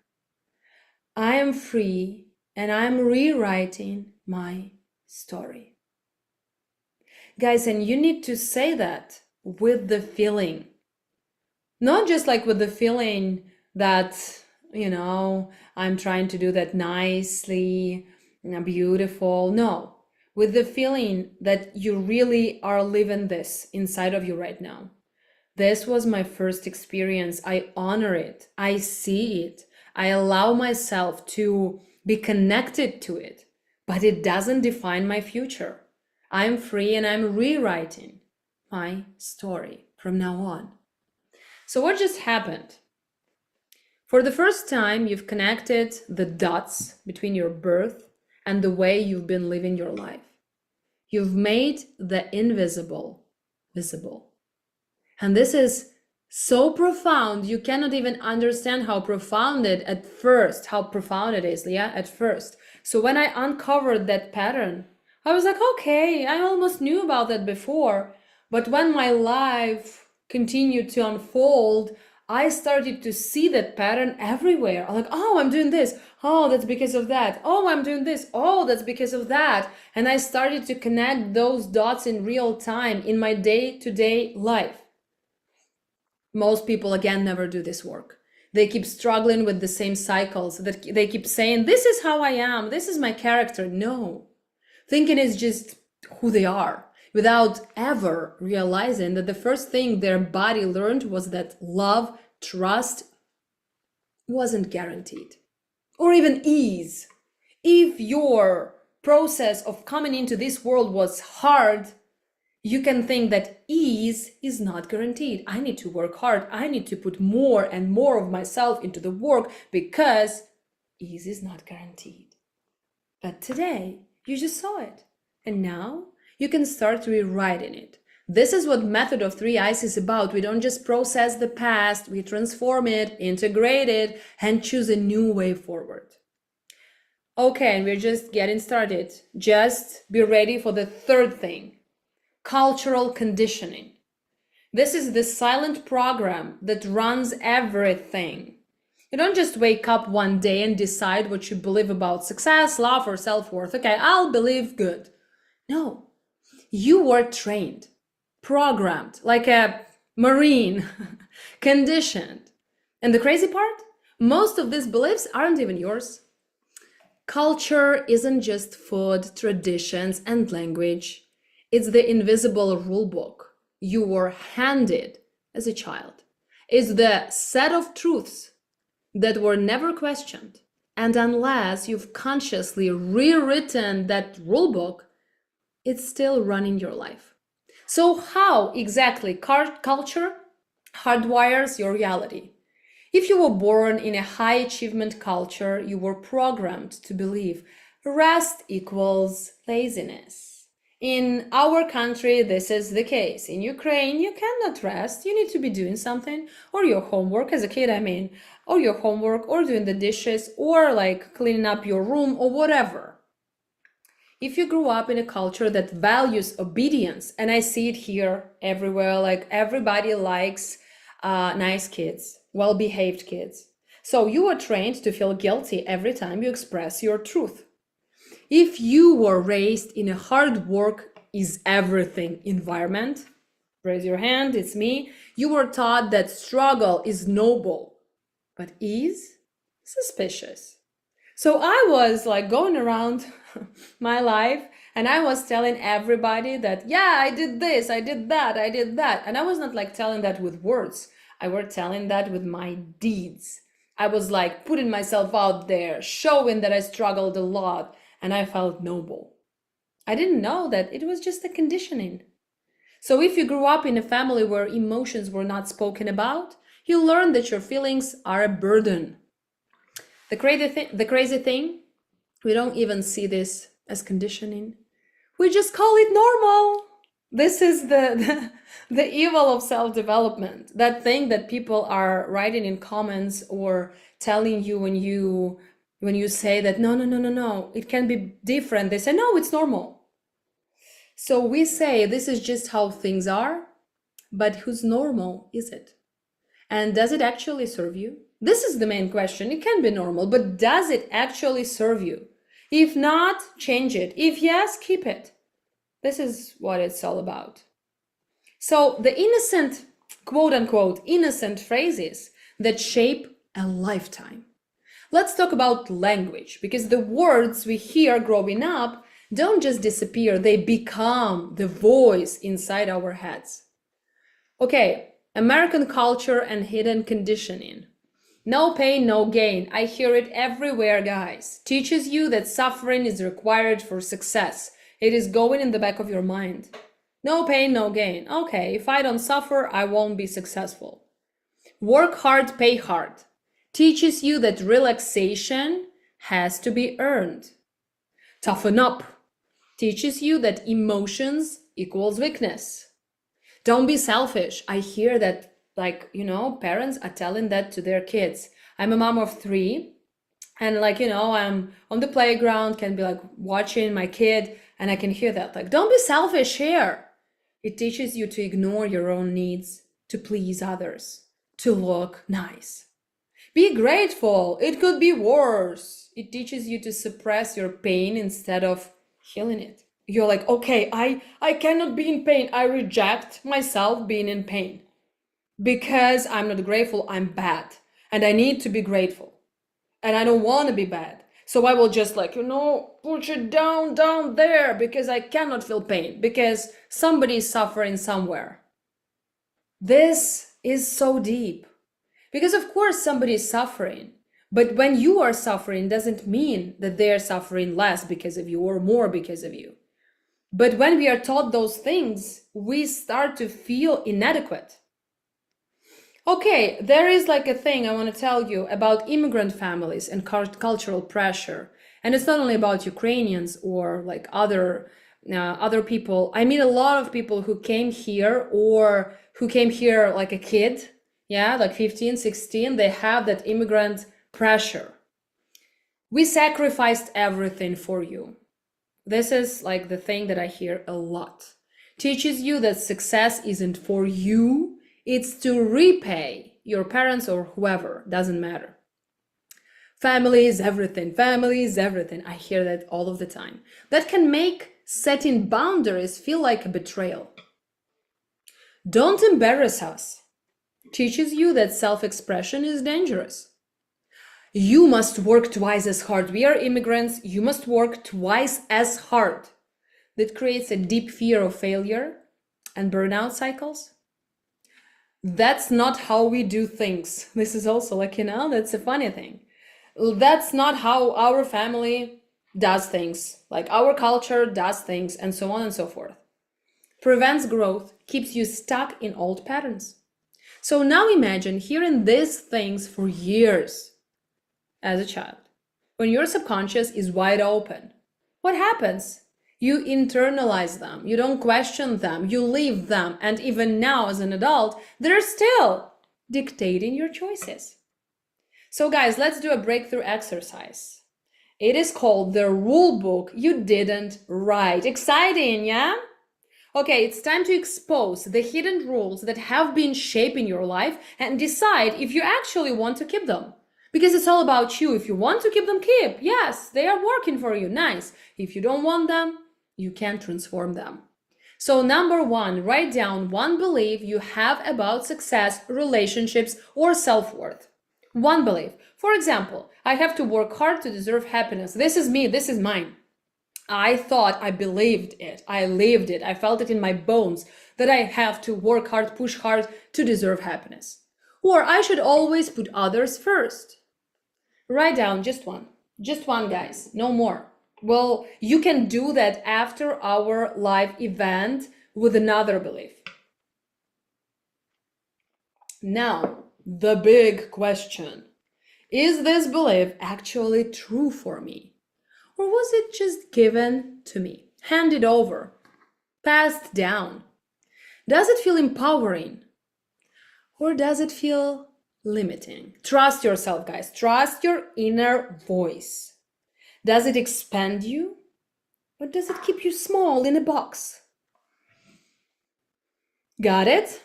I am free and I'm rewriting my story. Guys, and you need to say that with the feeling. Not just like with the feeling that, I'm trying to do that nicely, beautiful. No, with the feeling that you really are living this inside of you right now. This was my first experience. I honor it. I see it. I allow myself to be connected to it, but it doesn't define my future. I'm free and I'm rewriting my story from now on. So what just happened? For the first time, you've connected the dots between your birth and the way you've been living your life. You've made the invisible visible. And this is so profound, you cannot even understand how profound it is at first. So when I uncovered that pattern, I was like, okay, I almost knew about that before. But when my life continued to unfold, I started to see that pattern everywhere. I'm like, oh, I'm doing this. Oh, that's because of that. Oh, I'm doing this. Oh, that's because of that. And I started to connect those dots in real time in my day-to-day life. Most people, again, never do this work. They keep struggling with the same cycles. That they keep saying, this is how I am. This is my character. No. Thinking is just who they are, without ever realizing that the first thing their body learned was that love, trust wasn't guaranteed, or even ease. If your process of coming into this world was hard, you can think that ease is not guaranteed. I need to work hard. I need to put more and more of myself into the work because ease is not guaranteed. But today, you just saw it. And now you can start rewriting it. This is what Method of 3 Eyes is about. We don't just process the past, we transform it, integrate it, and choose a new way forward. Okay, and we're just getting started. Just be ready for the third thing. Cultural conditioning. This is the silent program that runs everything. You don't just wake up one day and decide what you believe about success, love, or self-worth. Okay, I'll believe good. No, you were trained, programmed, like a Marine, conditioned. And the crazy part? Most of these beliefs aren't even yours. Culture isn't just food, traditions, and language. It's the invisible rule book you were handed as a child. It's the set of truths that were never questioned. And unless you've consciously rewritten that rule book, it's still running your life. So how exactly culture hardwires your reality? If you were born in a high achievement culture, you were programmed to believe rest equals laziness. In our country, this is the case. In Ukraine, you cannot rest. You need to be doing something, or your homework as a kid, or your homework, or doing the dishes, or like cleaning up your room, or whatever. If you grew up in a culture that values obedience, and I see it here everywhere, like everybody likes nice kids, well-behaved kids. So you are trained to feel guilty every time you express your truth. If you were raised in a hard work is everything environment, raise your hand, it's me. You were taught that struggle is noble, but ease suspicious. So I was like going around my life and I was telling everybody that, yeah, I did this, I did that, I did that. And I was not like telling that with words. I was telling that with my deeds. I was like putting myself out there, showing that I struggled a lot and I felt noble. I didn't know that it was just a conditioning. So if you grew up in a family where emotions were not spoken about, you learn that your feelings are a burden. The crazy thing, we don't even see this as conditioning. We just call it normal. This is the evil of self-development. That thing that people are writing in comments or telling you when you say that, no, it can be different. They say, no, it's normal. So we say this is just how things are, but whose normal is it? And does it actually serve you? This is the main question. It can be normal, but does it actually serve you? If not, change it. If yes, keep it. This is what it's all about. So the innocent, quote unquote, innocent phrases that shape a lifetime. Let's talk about language, because the words we hear growing up don't just disappear, they become the voice inside our heads. Okay, American culture and hidden conditioning. No pain, no gain. I hear it everywhere, guys. Teaches you that suffering is required for success. It is going in the back of your mind. No pain, no gain. Okay, if I don't suffer, I won't be successful. Work hard, pay hard. Teaches you that relaxation has to be earned. Toughen up. Teaches you that emotions equals weakness. Don't be selfish. I hear that, parents are telling that to their kids. I'm a mom of 3 and I'm on the playground, can be watching my kid and I can hear that, don't be selfish here. It teaches you to ignore your own needs, to please others, to look nice. Be grateful. It could be worse. It teaches you to suppress your pain instead of healing it. You're like, okay, I cannot be in pain. I reject myself being in pain. Because I'm not grateful, I'm bad. And I need to be grateful. And I don't want to be bad. So I will just push it down there because I cannot feel pain. Because somebody is suffering somewhere. This is so deep. Because of course somebody is suffering. But when you are suffering, doesn't mean that they're suffering less because of you or more because of you. But when we are taught those things, we start to feel inadequate. Okay, there is a thing I want to tell you about immigrant families and cultural pressure. And it's not only about Ukrainians or other people. I meet a lot of people who came here or who came here like a kid. Yeah, 15, 16, they have that immigrant pressure. We sacrificed everything for you. This is the thing that I hear a lot. Teaches you that success isn't for you. It's to repay your parents or whoever, doesn't matter. Family is everything, family is everything. I hear that all of the time. That can make setting boundaries feel like a betrayal. Don't embarrass us. Teaches you that self-expression is dangerous. You must work twice as hard. We are immigrants, you must work twice as hard. That creates a deep fear of failure and burnout cycles. That's not how we do things. This is also that's a funny thing. That's not how our family does things, our culture does things, and so on and so forth. Prevents growth, keeps you stuck in old patterns. So now imagine hearing these things for years as a child. When your subconscious is wide open, what happens? You internalize them, you don't question them, you leave them, and even now as an adult, they're still dictating your choices. So guys, let's do a breakthrough exercise. It is called the rule book you didn't write. Exciting, yeah? Okay, it's time to expose the hidden rules that have been shaping your life and decide if you actually want to keep them. Because it's all about you. If you want to keep them, keep. Yes, they are working for you. Nice. If you don't want them, you can transform them. So number one, write down one belief you have about success, relationships, or self-worth. One belief. For example, I have to work hard to deserve happiness. This is me. This is mine. I thought, I believed it, I lived it, I felt it in my bones that I have to work hard, push hard to deserve happiness. Or I should always put others first. Write down just one, guys, no more. Well, you can do that after our live event with another belief. Now, the big question. Is this belief actually true for me? Or was it just given to me, handed over, passed down? Does it feel empowering? Or does it feel limiting? Trust yourself, guys. Trust your inner voice. Does it expand you? Or does it keep you small in a box? Got it?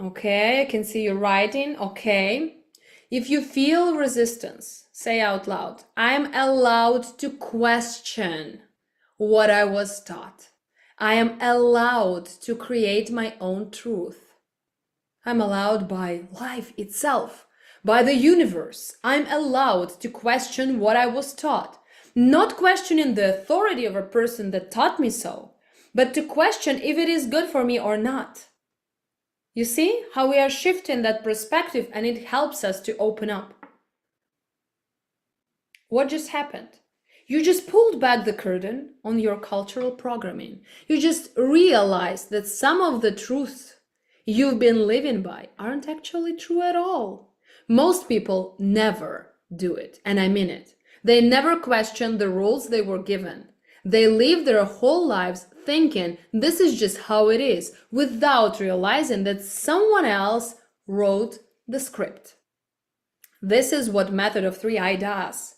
Okay, I can see you writing. Okay. If you feel resistance, say out loud, I'm allowed to question what I was taught. I am allowed to create my own truth. I'm allowed by life itself, by the universe. I'm allowed to question what I was taught. Not questioning the authority of a person that taught me so, but to question if it is good for me or not. You see how we are shifting that perspective, and it helps us to open up. What just happened? You just pulled back the curtain on your cultural programming. You just realized that some of the truths you've been living by aren't actually true at all. Most people never do it, and I mean it. They never question the rules they were given. They live their whole lives thinking this is just how it is, without realizing that someone else wrote the script. This is what method of 3I does.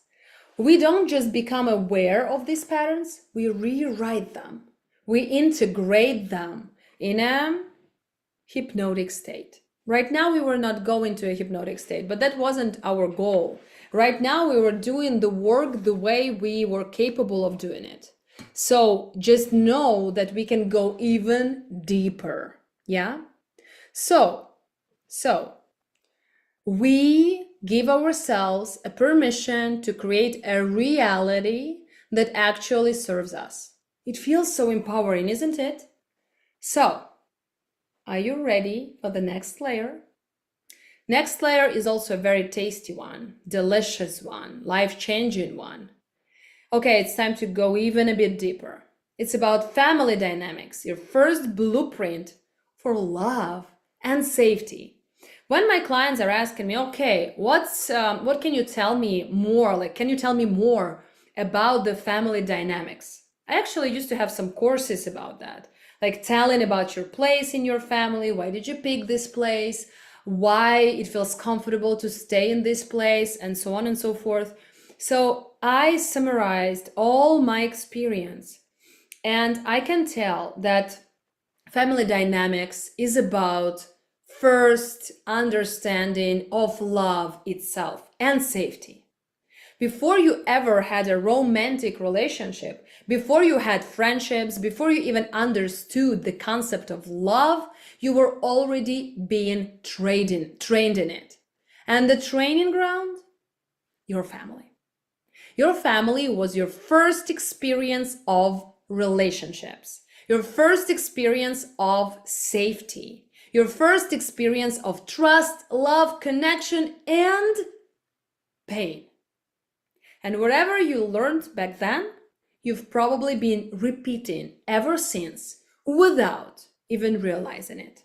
We don't just become aware of these patterns, we rewrite them. We integrate them in a hypnotic state. Right now we were not going to a hypnotic state, but that wasn't our goal. Right now we were doing the work the way we were capable of doing it. So just know that we can go even deeper. Yeah? So we give ourselves a permission to create a reality that actually serves us. It feels so empowering, isn't it? So, are you ready for the next layer? Next layer is also a very tasty one, delicious one, life-changing one. Okay, it's time to go even a bit deeper. It's about family dynamics, your first blueprint for love and safety. When my clients are asking me, okay, what can you tell me more? Like, can you tell me more about the family dynamics? I actually used to have some courses about that, like telling about your place in your family. Why did you pick this place? Why it feels comfortable to stay in this place, and so on and so forth. So I summarized all my experience, and I can tell that family dynamics is about first understanding of love itself and safety. Before you ever had a romantic relationship, before you had friendships, before you even understood the concept of love, you were already being trained in it. And the training ground? Your family. Your family was your first experience of relationships, your first experience of safety, your first experience of trust, love, connection, and pain. And whatever you learned back then, you've probably been repeating ever since without even realizing it.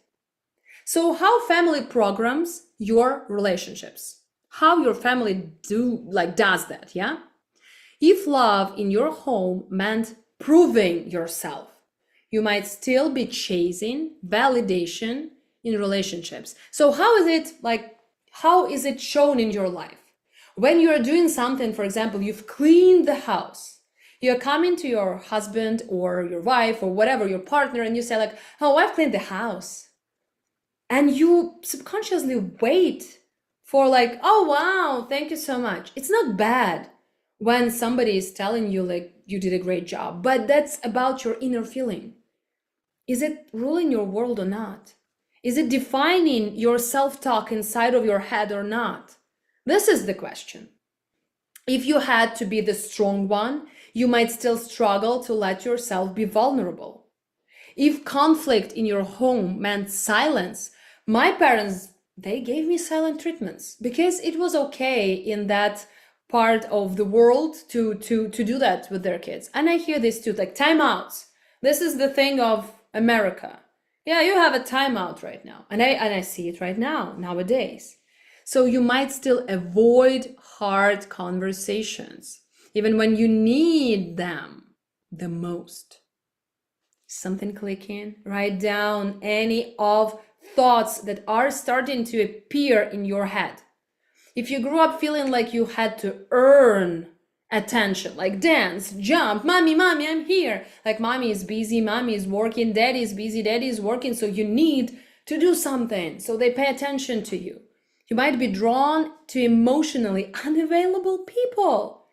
So how family programs your relationships? How your family does that, yeah? If love in your home meant proving yourself, you might still be chasing validation in relationships. So how is it shown in your life? When you're doing something, for example, you've cleaned the house, you're coming to your husband or your wife or whatever, your partner, and you say like, oh, I've cleaned the house. And you subconsciously wait for like, oh, wow, thank you so much. It's not bad when somebody is telling you like you did a great job, but that's about your inner feeling. Is it ruling your world or not? Is it defining your self-talk inside of your head or not? This is the question. If you had to be the strong one, you might still struggle to let yourself be vulnerable. If conflict in your home meant silence, my parents, they gave me silent treatments because it was okay in that part of the world to do that with their kids. And I hear this too, like timeouts. This is the thing of America. Yeah, you have a timeout right now. And I see it right now, nowadays. So you might still avoid hard conversations, even when you need them the most. Something clicking? Write down any of thoughts that are starting to appear in your head. If you grew up feeling like you had to earn attention, like dance, jump, mommy, I'm here. Like mommy is busy, mommy is working, daddy is busy, daddy is working. So you need to do something. So they pay attention to you. You might be drawn to emotionally unavailable people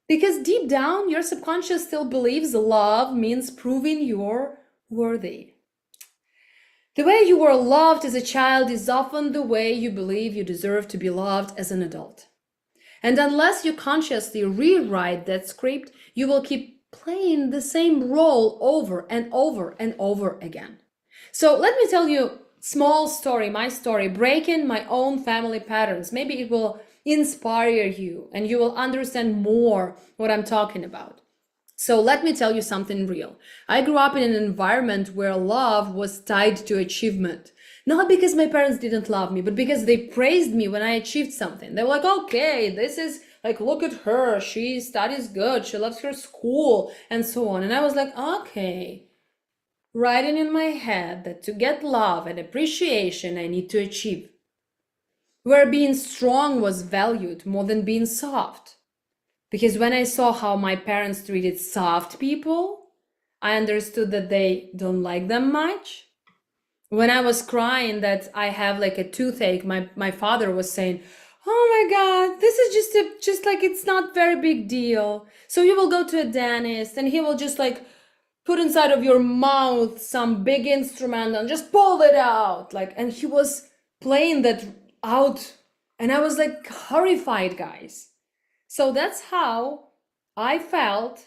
because deep down, your subconscious still believes love means proving you're worthy. The way you were loved as a child is often the way you believe you deserve to be loved as an adult. And unless you consciously rewrite that script, you will keep playing the same role over and over and over again. So let me tell you small story, my story, breaking my own family patterns. Maybe it will inspire you and you will understand more what I'm talking about. So let me tell you something real. I grew up in an environment where love was tied to achievement. Not because my parents didn't love me, but because they praised me when I achieved something. They were like, okay, this is like, look at her. She studies good. She loves her school and so on. And I was like, okay, writing in my head that to get love and appreciation, I need to achieve. Where being strong was valued more than being soft. Because when I saw how my parents treated soft people, I understood that they don't like them much. When I was crying that I have like a toothache, my father was saying, oh my God, this is just like, it's not very big deal. So you will go to a dentist and he will just like put inside of your mouth some big instrument and just pull it out. Like, and he was playing that out. And I was like horrified, guys. So that's how I felt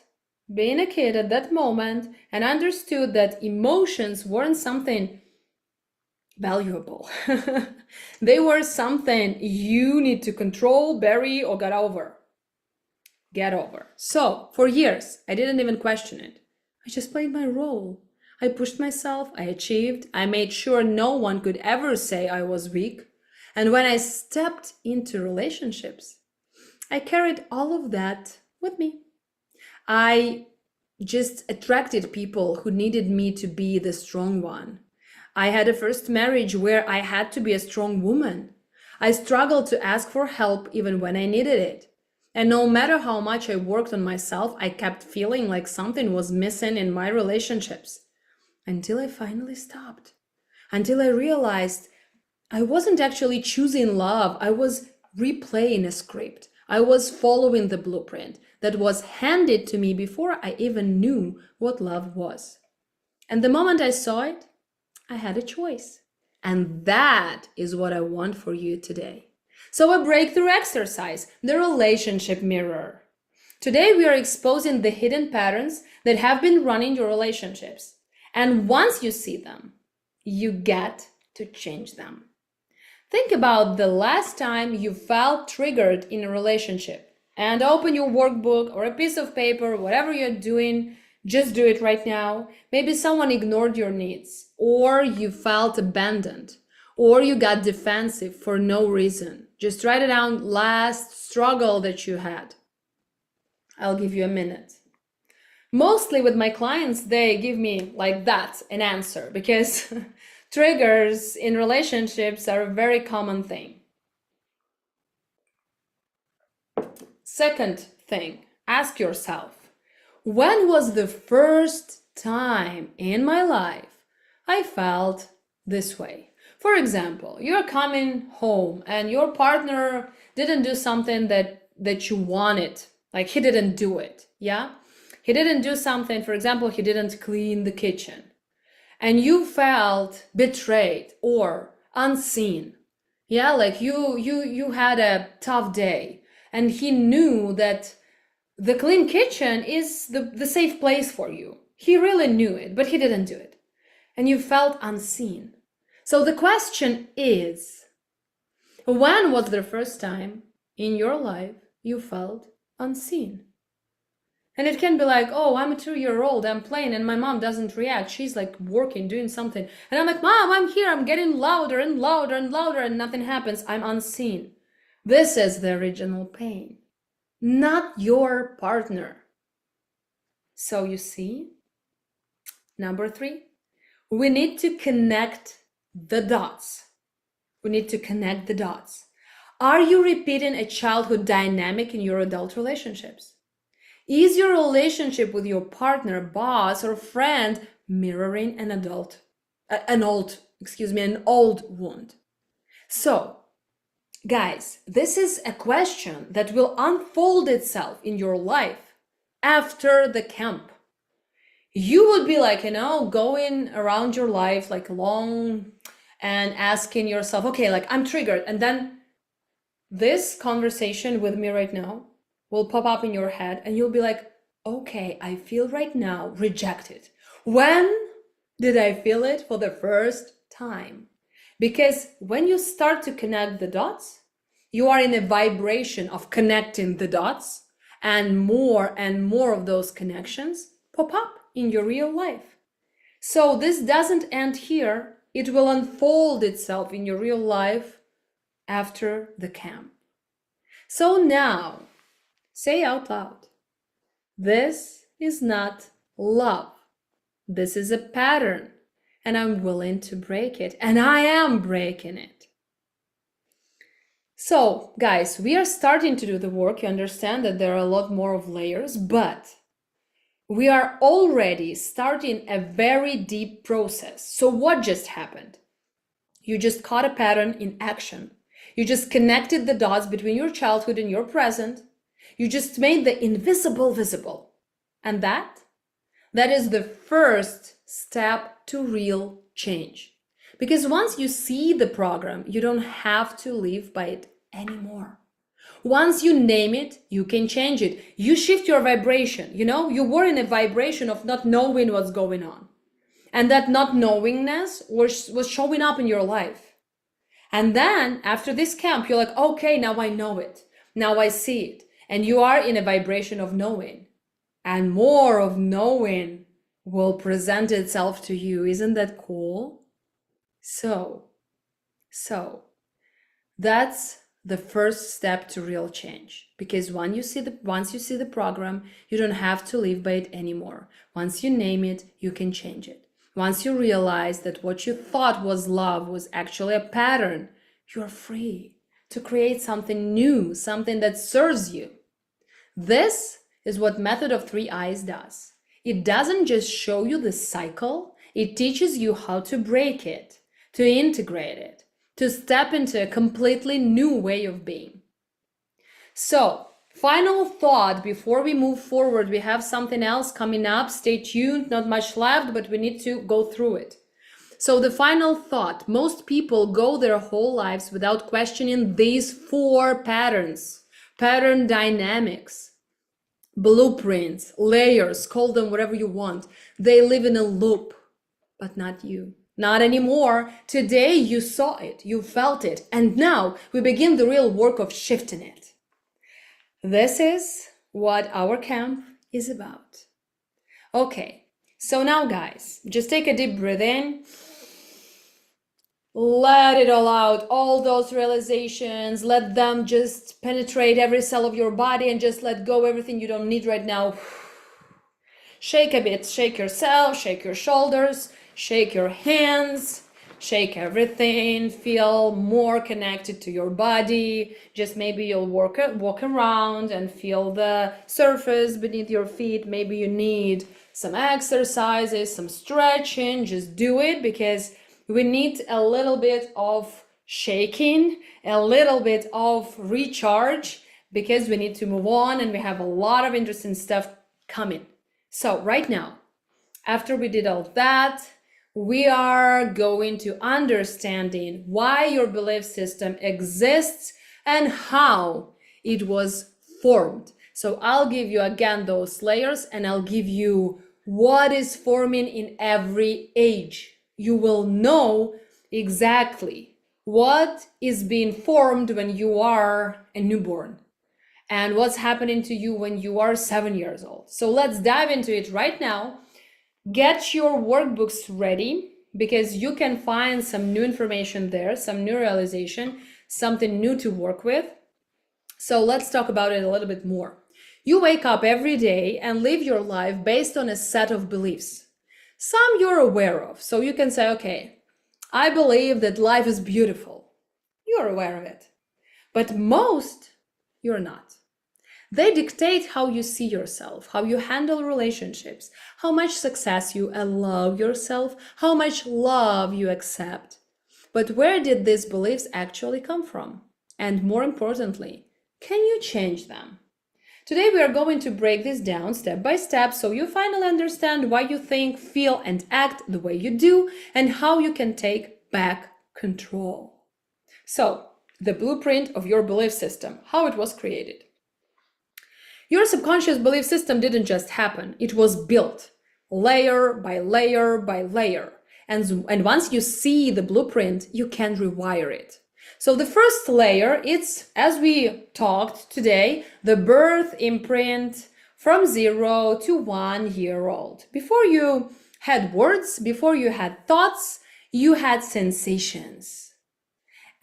being a kid at that moment and understood that emotions weren't something valuable. They were something you need to control, bury, or get over. Get over. So for years, I didn't even question it. I just played my role. I pushed myself, I achieved, I made sure no one could ever say I was weak. And when I stepped into relationships, I carried all of that with me. I just attracted people who needed me to be the strong one. I had a first marriage where I had to be a strong woman. I struggled to ask for help even when I needed it. And no matter how much I worked on myself, I kept feeling like something was missing in my relationships. Until I finally stopped. Until I realized I wasn't actually choosing love. I was replaying a script. I was following the blueprint that was handed to me before I even knew what love was. And the moment I saw it, I had a choice. And that is what I want for you today. So a breakthrough exercise, the relationship mirror. Today we are exposing the hidden patterns that have been running your relationships. And once you see them, you get to change them. Think about the last time you felt triggered in a relationship and open your workbook or a piece of paper, whatever you're doing, just do it right now. Maybe someone ignored your needs, or you felt abandoned, or you got defensive for no reason. Just write it down, last struggle that you had. I'll give you a minute. Mostly with my clients, they give me like that, an answer, because triggers in relationships are a very common thing. Second thing, ask yourself, when was the first time in my life I felt this way? For example, you're coming home and your partner didn't do something that you wanted. Like he didn't do it, yeah? He didn't do something, for example, he didn't clean the kitchen. And you felt betrayed or unseen. Yeah, like you had a tough day and he knew that the clean kitchen is the safe place for you. He really knew it, but he didn't do it. And you felt unseen. So the question is, when was the first time in your life you felt unseen? And it can be like, oh, I'm a 2-year-old, I'm playing and my mom doesn't react. She's like working, doing something. And I'm like, Mom, I'm here, I'm getting louder and louder and louder and nothing happens. I'm unseen. This is the original pain, not your partner. So you see, number 3, we need to connect the dots. We need to connect the dots. Are you repeating a childhood dynamic in your adult relationships? Is your relationship with your partner, boss, or friend mirroring an old wound? So, guys, this is a question that will unfold itself in your life after the camp. You would be like, going around your life like long and asking yourself, okay, like I'm triggered. And then this conversation with me right now will pop up in your head and you'll be like, okay, I feel right now rejected. When did I feel it for the first time? Because when you start to connect the dots, you are in a vibration of connecting the dots, and more of those connections pop up in your real life. So this doesn't end here. It will unfold itself in your real life after the camp. So now, say out loud, this is not love. This is a pattern, and I'm willing to break it, and I am breaking it. So, guys, we are starting to do the work. You understand that there are a lot more of layers, but we are already starting a very deep process. So what just happened? You just caught a pattern in action. You just connected the dots between your childhood and your present. You just made the invisible visible. And that is the first step to real change. Because once you see the program, you don't have to live by it anymore. Once you name it, you can change it. You shift your vibration. You were in a vibration of not knowing what's going on. And that not knowingness was showing up in your life. And then after this camp, you're like, okay, now I know it. Now I see it. And you are in a vibration of knowing. And more of knowing will present itself to you. Isn't that cool? So that's the first step to real change. Because once you see the program, you don't have to live by it anymore. Once you name it, you can change it. Once you realize that what you thought was love was actually a pattern, you're free to create something new, something that serves you. This is what Method of 3 Eyes does. It doesn't just show you the cycle, it teaches you how to break it, to integrate it, to step into a completely new way of being. So, final thought before we move forward. We have something else coming up. Stay tuned, not much left, but we need to go through it. So the final thought, most people go their whole lives without questioning these 4 patterns, pattern dynamics, blueprints, layers, call them whatever you want. They live in a loop, but not you. Not anymore. Today you saw it, you felt it, and now we begin the real work of shifting it. This is what our camp is about. Okay, so now guys, just take a deep breath in. Let it all out, all those realizations, let them just penetrate every cell of your body and just let go everything you don't need right now. Shake a bit, shake yourself, shake your shoulders, shake your hands, shake everything, feel more connected to your body. Just maybe you'll walk around and feel the surface beneath your feet. Maybe you need some exercises, some stretching. Just do it, because we need a little bit of shaking, a little bit of recharge, because we need to move on and we have a lot of interesting stuff coming. So right now, after we did all that, we are going to understanding why your belief system exists and how it was formed. So I'll give you again those layers, and I'll give you what is forming in every age. You will know exactly what is being formed when you are a newborn and what's happening to you when you are 7 years old. So let's dive into it right now. Get your workbooks ready, because you can find some new information there, some new realization, something new to work with. So let's talk about it a little bit more. You wake up every day and live your life based on a set of beliefs. Some you're aware of, so you can say, okay, I believe that life is beautiful. You're aware of it. But most, you're not. They dictate how you see yourself, how you handle relationships, how much success you allow yourself, how much love you accept. But where did these beliefs actually come from? And more importantly, can you change them? Today we are going to break this down step by step, so you finally understand why you think, feel, and act the way you do, and how you can take back control. So, the blueprint of your belief system, how it was created. Your subconscious belief system didn't just happen, it was built layer by layer by layer. And once you see the blueprint, you can rewire it. So the first layer, it's, as we talked today, the birth imprint from 0 to 1 year old. Before you had words, before you had thoughts, you had sensations.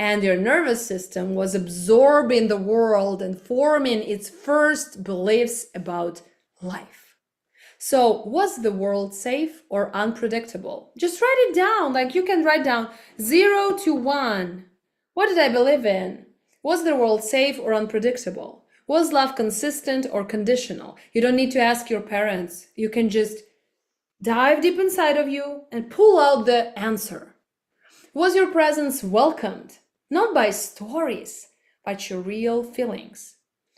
And your nervous system was absorbing the world and forming its first beliefs about life. So, was the world safe or unpredictable? Just write it down. Like, you can write down 0 to 1. What did I believe in? Was the world safe or unpredictable? Was love consistent or conditional? You don't need to ask your parents. You can just dive deep inside of you and pull out the answer. Was your presence welcomed? Not by stories, but your real feelings.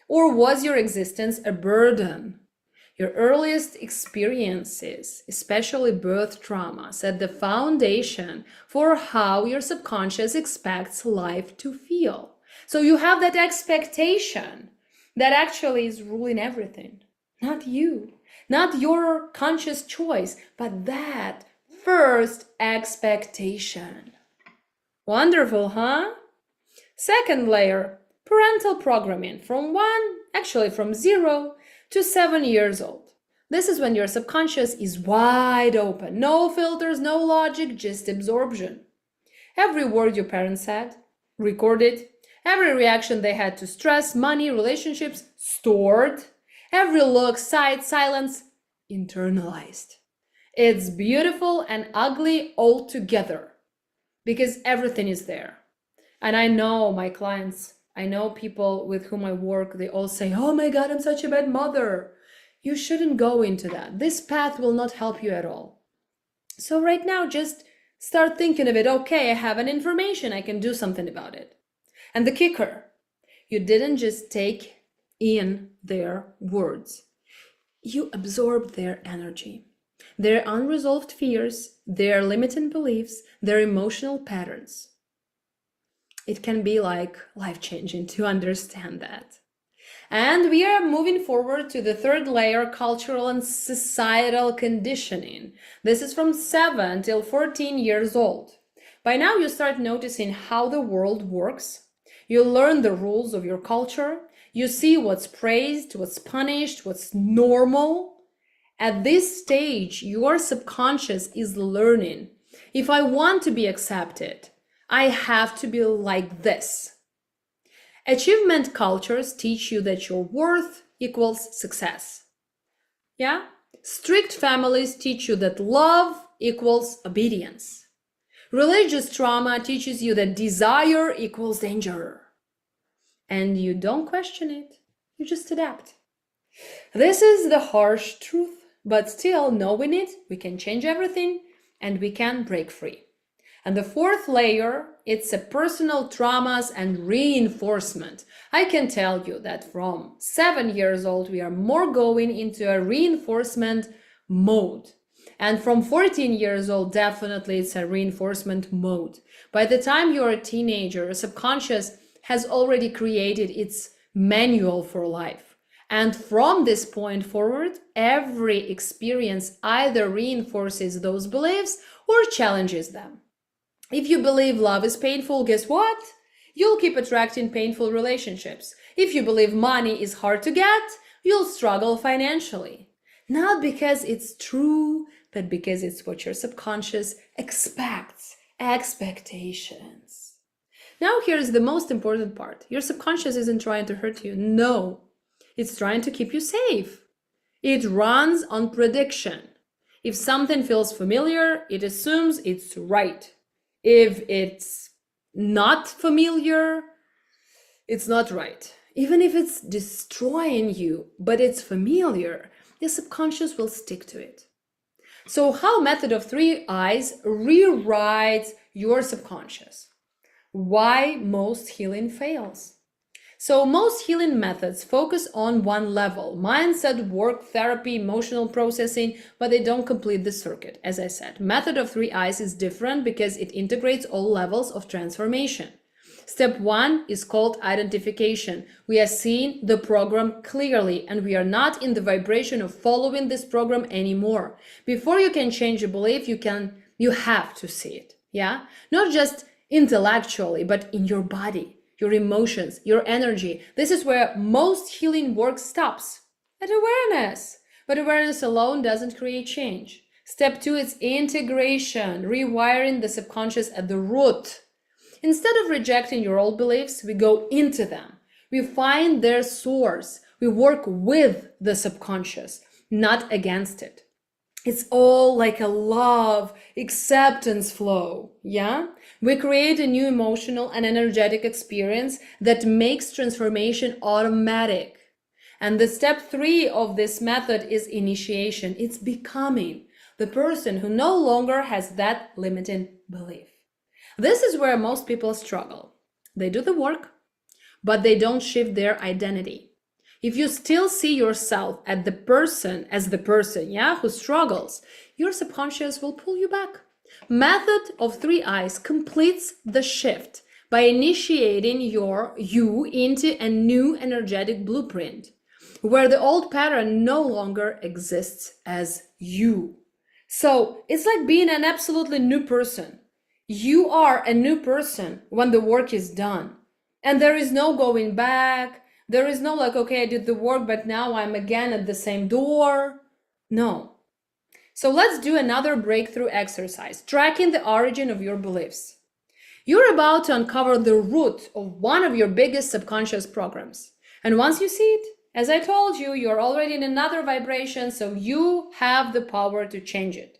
Or was your existence a burden? Your earliest experiences, especially birth trauma, set the foundation for how your subconscious expects life to feel. So you have that expectation that actually is ruling everything. Not you, not your conscious choice, but that first expectation. Wonderful, huh? Second layer, parental programming from 0 to 7 years old. This is when your subconscious is wide open. No filters, no logic, just absorption. Every word your parents said, recorded. Every reaction they had to stress, money, relationships, stored. Every look, sight, silence, internalized. It's beautiful and ugly all together, because everything is there. And I know my clients, I know people with whom I work, they all say, oh my God, I'm such a bad mother. You shouldn't go into that. This path will not help you at all. So right now, just start thinking of it. Okay, I have an information, I can do something about it. And the kicker, you didn't just take in their words. You absorbed their energy, their unresolved fears, their limiting beliefs, their emotional patterns. It can be like life-changing to understand that. And we are moving forward to the third layer, cultural and societal conditioning. This is from 7 till 14 years old. By now you start noticing how the world works. You learn the rules of your culture. You see what's praised, what's punished, what's normal. At this stage, your subconscious is learning. If I want to be accepted, I have to be like this. Achievement cultures teach you that your worth equals success. Yeah? Strict families teach you that love equals obedience. Religious trauma teaches you that desire equals danger. And you don't question it, you just adapt. This is the harsh truth, but still knowing it, we can change everything and we can break free. And the fourth layer, it's a personal traumas and reinforcement. I can tell you that from 7 years old, we are more going into a reinforcement mode. And from 14 years old, definitely it's a reinforcement mode. By the time you're a teenager, your subconscious has already created its manual for life. And from this point forward, every experience either reinforces those beliefs or challenges them. If you believe love is painful, guess what? You'll keep attracting painful relationships. If you believe money is hard to get, you'll struggle financially. Not because it's true, but because it's what your subconscious expects. Expectations. Now here's the most important part. Your subconscious isn't trying to hurt you. No, it's trying to keep you safe. It runs on prediction. If something feels familiar, it assumes it's right. If it's not familiar, it's not right. Even if it's destroying you, but it's familiar, your subconscious will stick to it. So how method of 3 eyes rewrites your subconscious? Why most healing fails? So most healing methods focus on one level, mindset, work, therapy, emotional processing, but they don't complete the circuit. As I said, method of 3 eyes is different because it integrates all levels of transformation. Step 1 is called identification. We are seeing the program clearly and we are not in the vibration of following this program anymore. Before you can change a belief, you have to see it. Yeah? Not just intellectually, but in your body, your emotions, your energy. This is where most healing work stops. At awareness. But awareness alone doesn't create change. Step 2 is integration, rewiring the subconscious at the root. Instead of rejecting your old beliefs, we go into them. We find their source. We work with the subconscious, not against it. It's all like a love, acceptance flow, yeah? We create a new emotional and energetic experience that makes transformation automatic. And the step 3 of this method is initiation. It's becoming the person who no longer has that limiting belief. This is where most people struggle. They do the work, but they don't shift their identity. If you still see yourself as the person, yeah, who struggles, your subconscious will pull you back. Method of 3 eyes completes the shift by initiating you into a new energetic blueprint, where the old pattern no longer exists as you. So it's like being an absolutely new person. You are a new person when the work is done. And there is no going back. There is no like, okay, I did the work, but now I'm again at the same door. No. So let's do another breakthrough exercise, tracking the origin of your beliefs. You're about to uncover the root of one of your biggest subconscious programs. And once you see it, as I told you, you're already in another vibration, so you have the power to change it.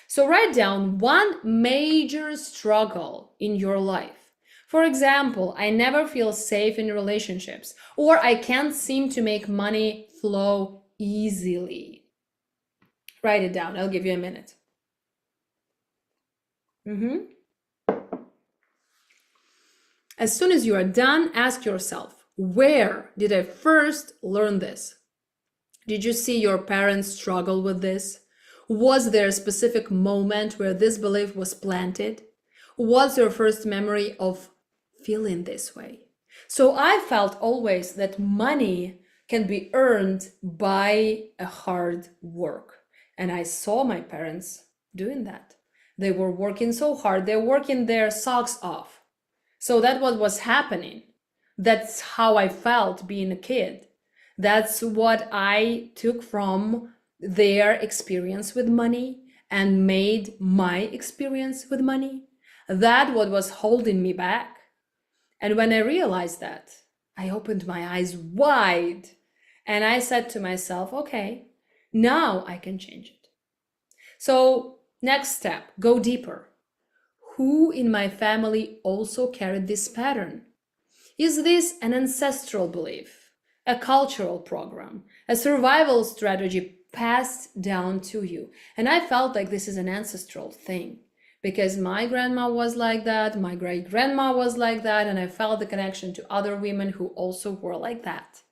So write down one major struggle in your life. For example, I never feel safe in relationships, or I can't seem to make money flow easily. Write it down. I'll give you a minute. As soon as you are done, ask yourself, where did I first learn this? Did you see your parents struggle with this? Was there a specific moment where this belief was planted? What's your first memory of feeling this way? So I felt always that money can be earned by a hard work. And I saw my parents doing that. They were working so hard. They're working their socks off. So that's what was happening. That's how I felt being a kid. That's what I took from their experience with money and made my experience with money. That what was holding me back. And when I realized that, I opened my eyes wide and I said to myself, okay, now I can change it. So next step, go deeper. who in my family also carried this pattern? Is this an ancestral belief, a cultural program, a survival strategy passed down to you? And I felt like this is an ancestral thing because my grandma was like that, my great-grandma was like that, and I felt the connection to other women who also were like that.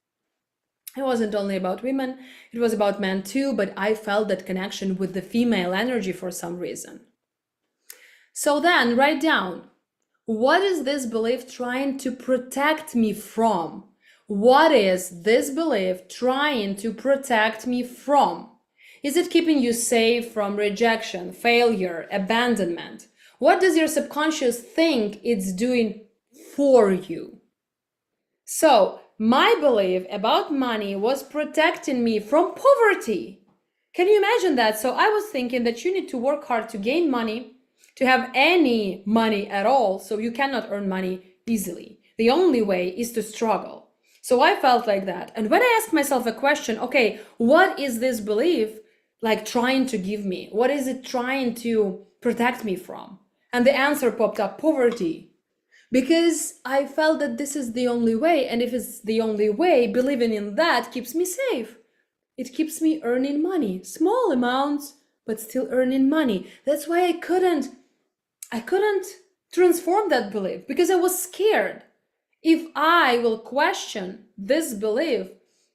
It wasn't only about women, it was about men too, but I felt that connection with the female energy for some reason. So then write down, what is this belief trying to protect me from? What is this belief trying to protect me from? Is it keeping you safe from rejection, failure, abandonment? What does your subconscious think it's doing for you? So, my belief about money was protecting me from poverty. Can you imagine that? So I was thinking that you need to work hard to gain money, to have any money at all, so you cannot earn money easily. The only way is to struggle. So I felt like that. And when I asked myself a question, okay, what is this belief like trying to give me? What is it trying to protect me from? And the answer popped up, poverty. Because I felt that this is the only way. And if it's the only way, believing in that keeps me safe. It keeps me earning money, small amounts, but still earning money. That's why I couldn't transform that belief because I was scared. If I will question this belief,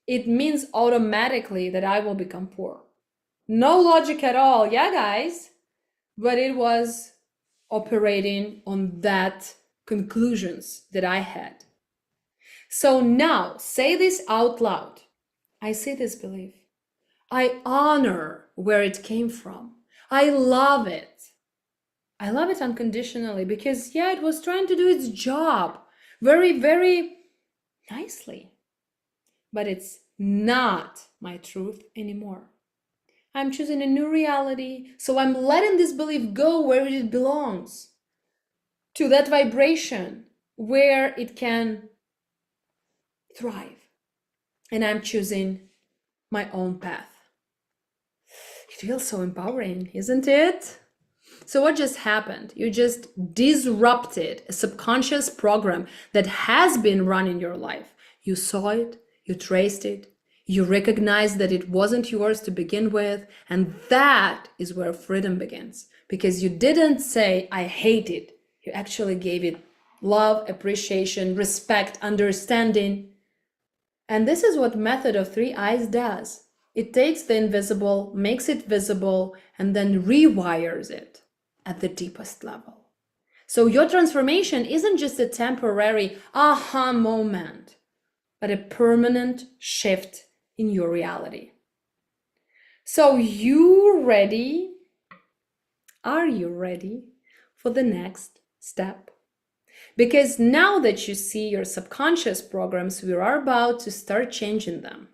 it means automatically that I will become poor. No logic at all, yeah, guys? But it was operating on that conclusions that I had. So now say this out loud. I see this belief. I honor where it came from. I love it. I love it unconditionally because, yeah, it was trying to do its job very, very nicely. But it's not my truth anymore. I'm choosing a new reality, so I'm letting this belief go where it belongs, to that vibration where it can thrive. And I'm choosing my own path. It feels so empowering, isn't it? So what just happened? You just disrupted a subconscious program that has been running your life. You saw it, you traced it, you recognized that it wasn't yours to begin with, and that is where freedom begins. Because you didn't say, I hate it. You actually gave it love, appreciation, respect, understanding. And this is what method of 3 eyes does. It takes the invisible, makes it visible, and then rewires it at the deepest level. So your transformation isn't just a temporary aha moment, but a permanent shift in your reality. So you ready? Are you ready for the next step? Because now that you see your subconscious programs, we are about to start changing them.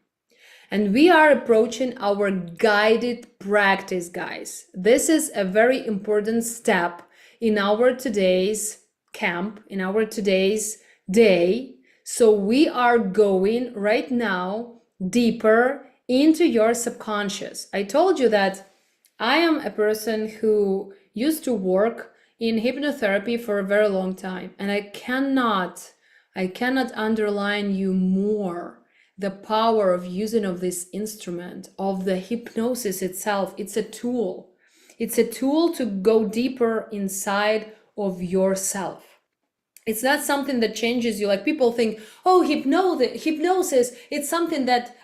And we are approaching our guided practice, guys. This is a very important step in our today's camp, in our today's day. So we are going right now deeper into your subconscious. I told you that I am a person who used to work in hypnotherapy for a very long time, and I cannot underline you more the power of using of this instrument, of the hypnosis itself. It's a tool. It's a tool to go deeper inside of yourself. It's not something that changes you. Like people think, oh, hypnosis, it's something that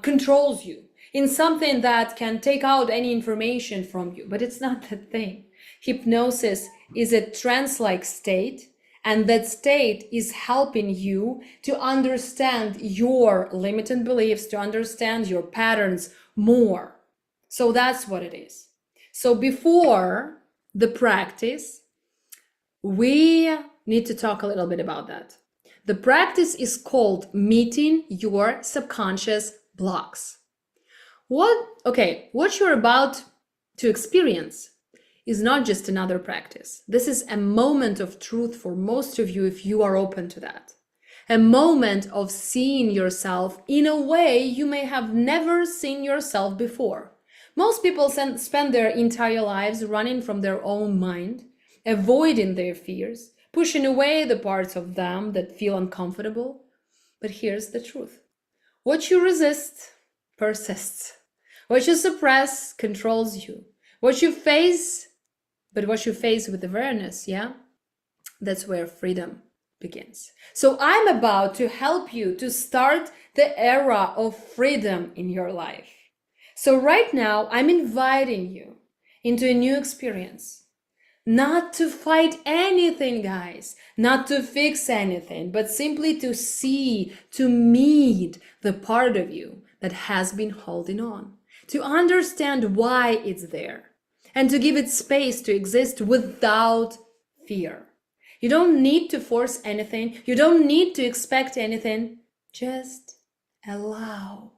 controls you. It's something that can take out any information from you, but it's not that thing. Hypnosis is a trance-like state, and that state is helping you to understand your limiting beliefs, to understand your patterns more. So that's what it is. So before the practice, we need to talk a little bit about that. The practice is called meeting your subconscious blocks. What you're about to experience is not just another practice. This is a moment of truth for most of you if you are open to that. A moment of seeing yourself in a way you may have never seen yourself before. Most people spend their entire lives running from their own mind, avoiding their fears, pushing away the parts of them that feel uncomfortable. But here's the truth. What you resist persists. What you suppress controls you. What you face with awareness, yeah? That's where freedom begins. So I'm about to help you to start the era of freedom in your life. So right now, I'm inviting you into a new experience. Not to fight anything, guys, not to fix anything, but simply to see, to meet the part of you that has been holding on, to understand why it's there, and to give it space to exist without fear. You don't need to force anything. You don't need to expect anything. Just allow.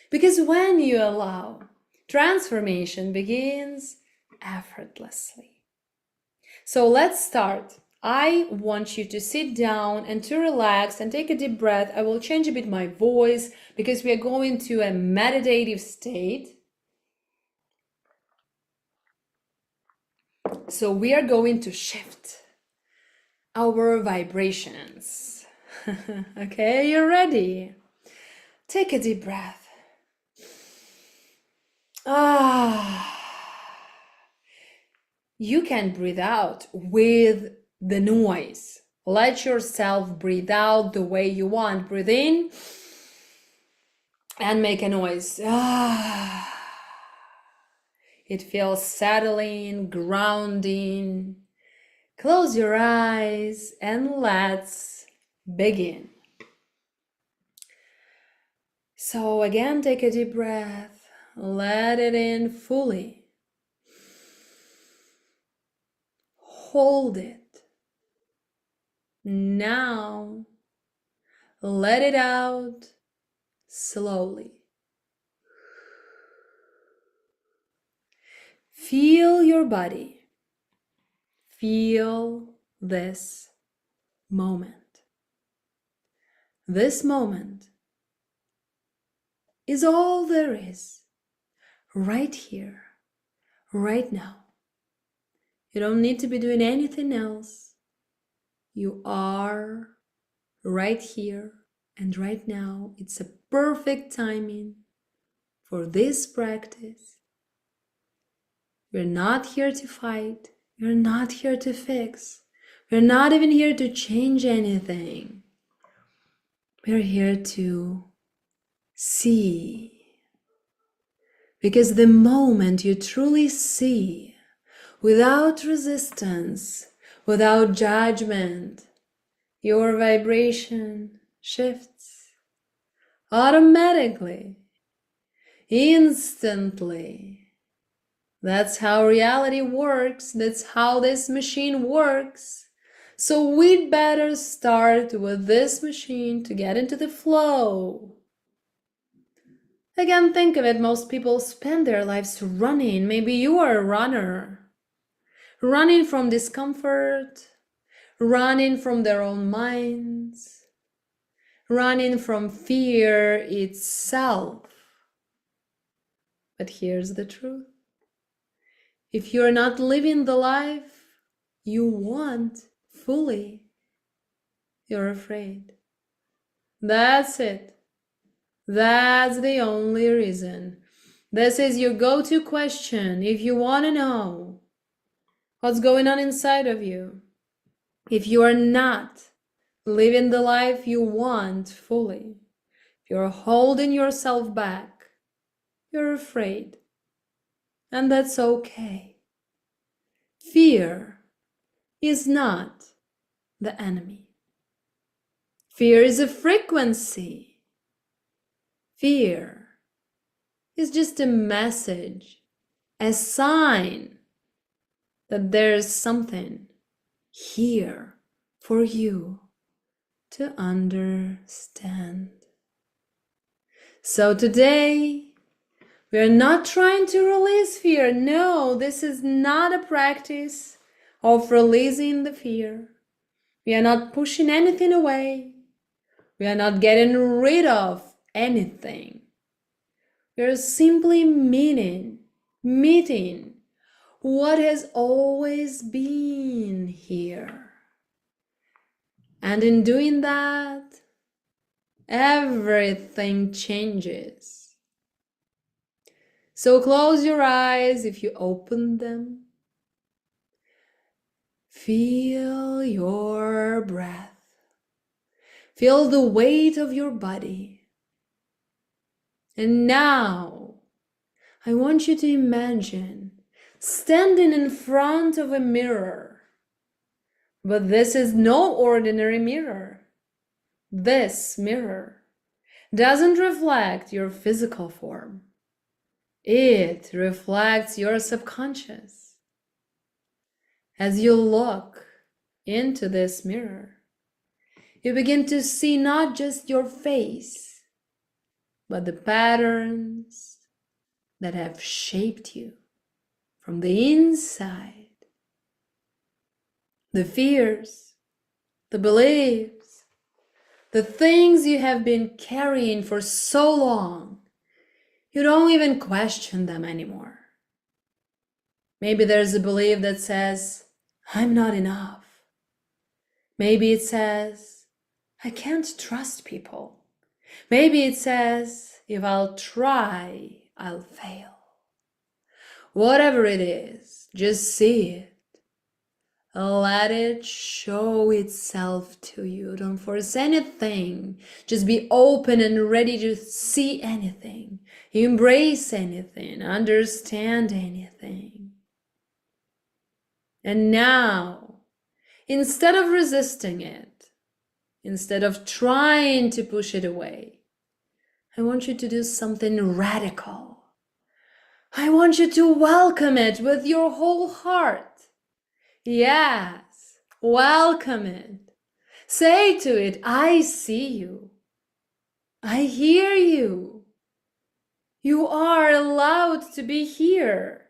Because when you allow, transformation begins effortlessly. So let's start. I want you to sit down and to relax and take a deep breath. I will change a bit my voice because we are going to a meditative state. So we are going to shift our vibrations. Okay, you're ready? Take a deep breath. You can breathe out with the noise. Let yourself breathe out the way you want. Breathe in and make a noise. It feels settling, grounding. Close your eyes and let's begin. So again, take a deep breath. Let it in fully. Hold it. Now, let it out slowly. Feel your body. Feel this moment. This moment is all there is, right here, right now. You don't need to be doing anything else. You are right here and right now. It's a perfect timing for this practice. We're not here to fight. We're not here to fix. We're not even here to change anything. We're here to see. Because the moment you truly see, without resistance, without judgment, your vibration shifts automatically, instantly. That's how reality works. That's how this machine works. So we'd better start with this machine to get into the flow. Again, think of it. Most people spend their lives running. Maybe you are a runner. Running from discomfort, running from their own minds, running from fear itself. But here's the truth. If you're not living the life you want fully, you're afraid. That's it. That's the only reason. This is your go-to question if you want to know what's going on inside of you. If you are not living the life you want fully, if you're holding yourself back, you're afraid. And that's okay. Fear is not the enemy. Fear is a frequency. Fear is just a message, a sign that there's something here for you to understand. So today, we are not trying to release fear. No, this is not a practice of releasing the fear. We are not pushing anything away. We are not getting rid of anything. We are simply meeting what has always been here. And in doing that, everything changes. So close your eyes if you open them. Feel your breath. Feel the weight of your body. And now, I want you to imagine standing in front of a mirror. But this is no ordinary mirror. This mirror doesn't reflect your physical form. It reflects your subconscious. As you look into this mirror, you begin to see not just your face, but the patterns that have shaped you from the inside. The fears, the beliefs, the things you have been carrying for so long, you don't even question them anymore. Maybe there's a belief that says, I'm not enough. Maybe it says, I can't trust people. Maybe it says, if I'll try, I'll fail. Whatever it is, just see it. Let it show itself to you. Don't force anything. Just be open and ready to see anything, embrace anything, understand anything. And now, instead of resisting it, instead of trying to push it away, I want you to do something radical. I want you to welcome it with your whole heart. Yes, welcome it. Say to it, I see you. I hear you. You are allowed to be here.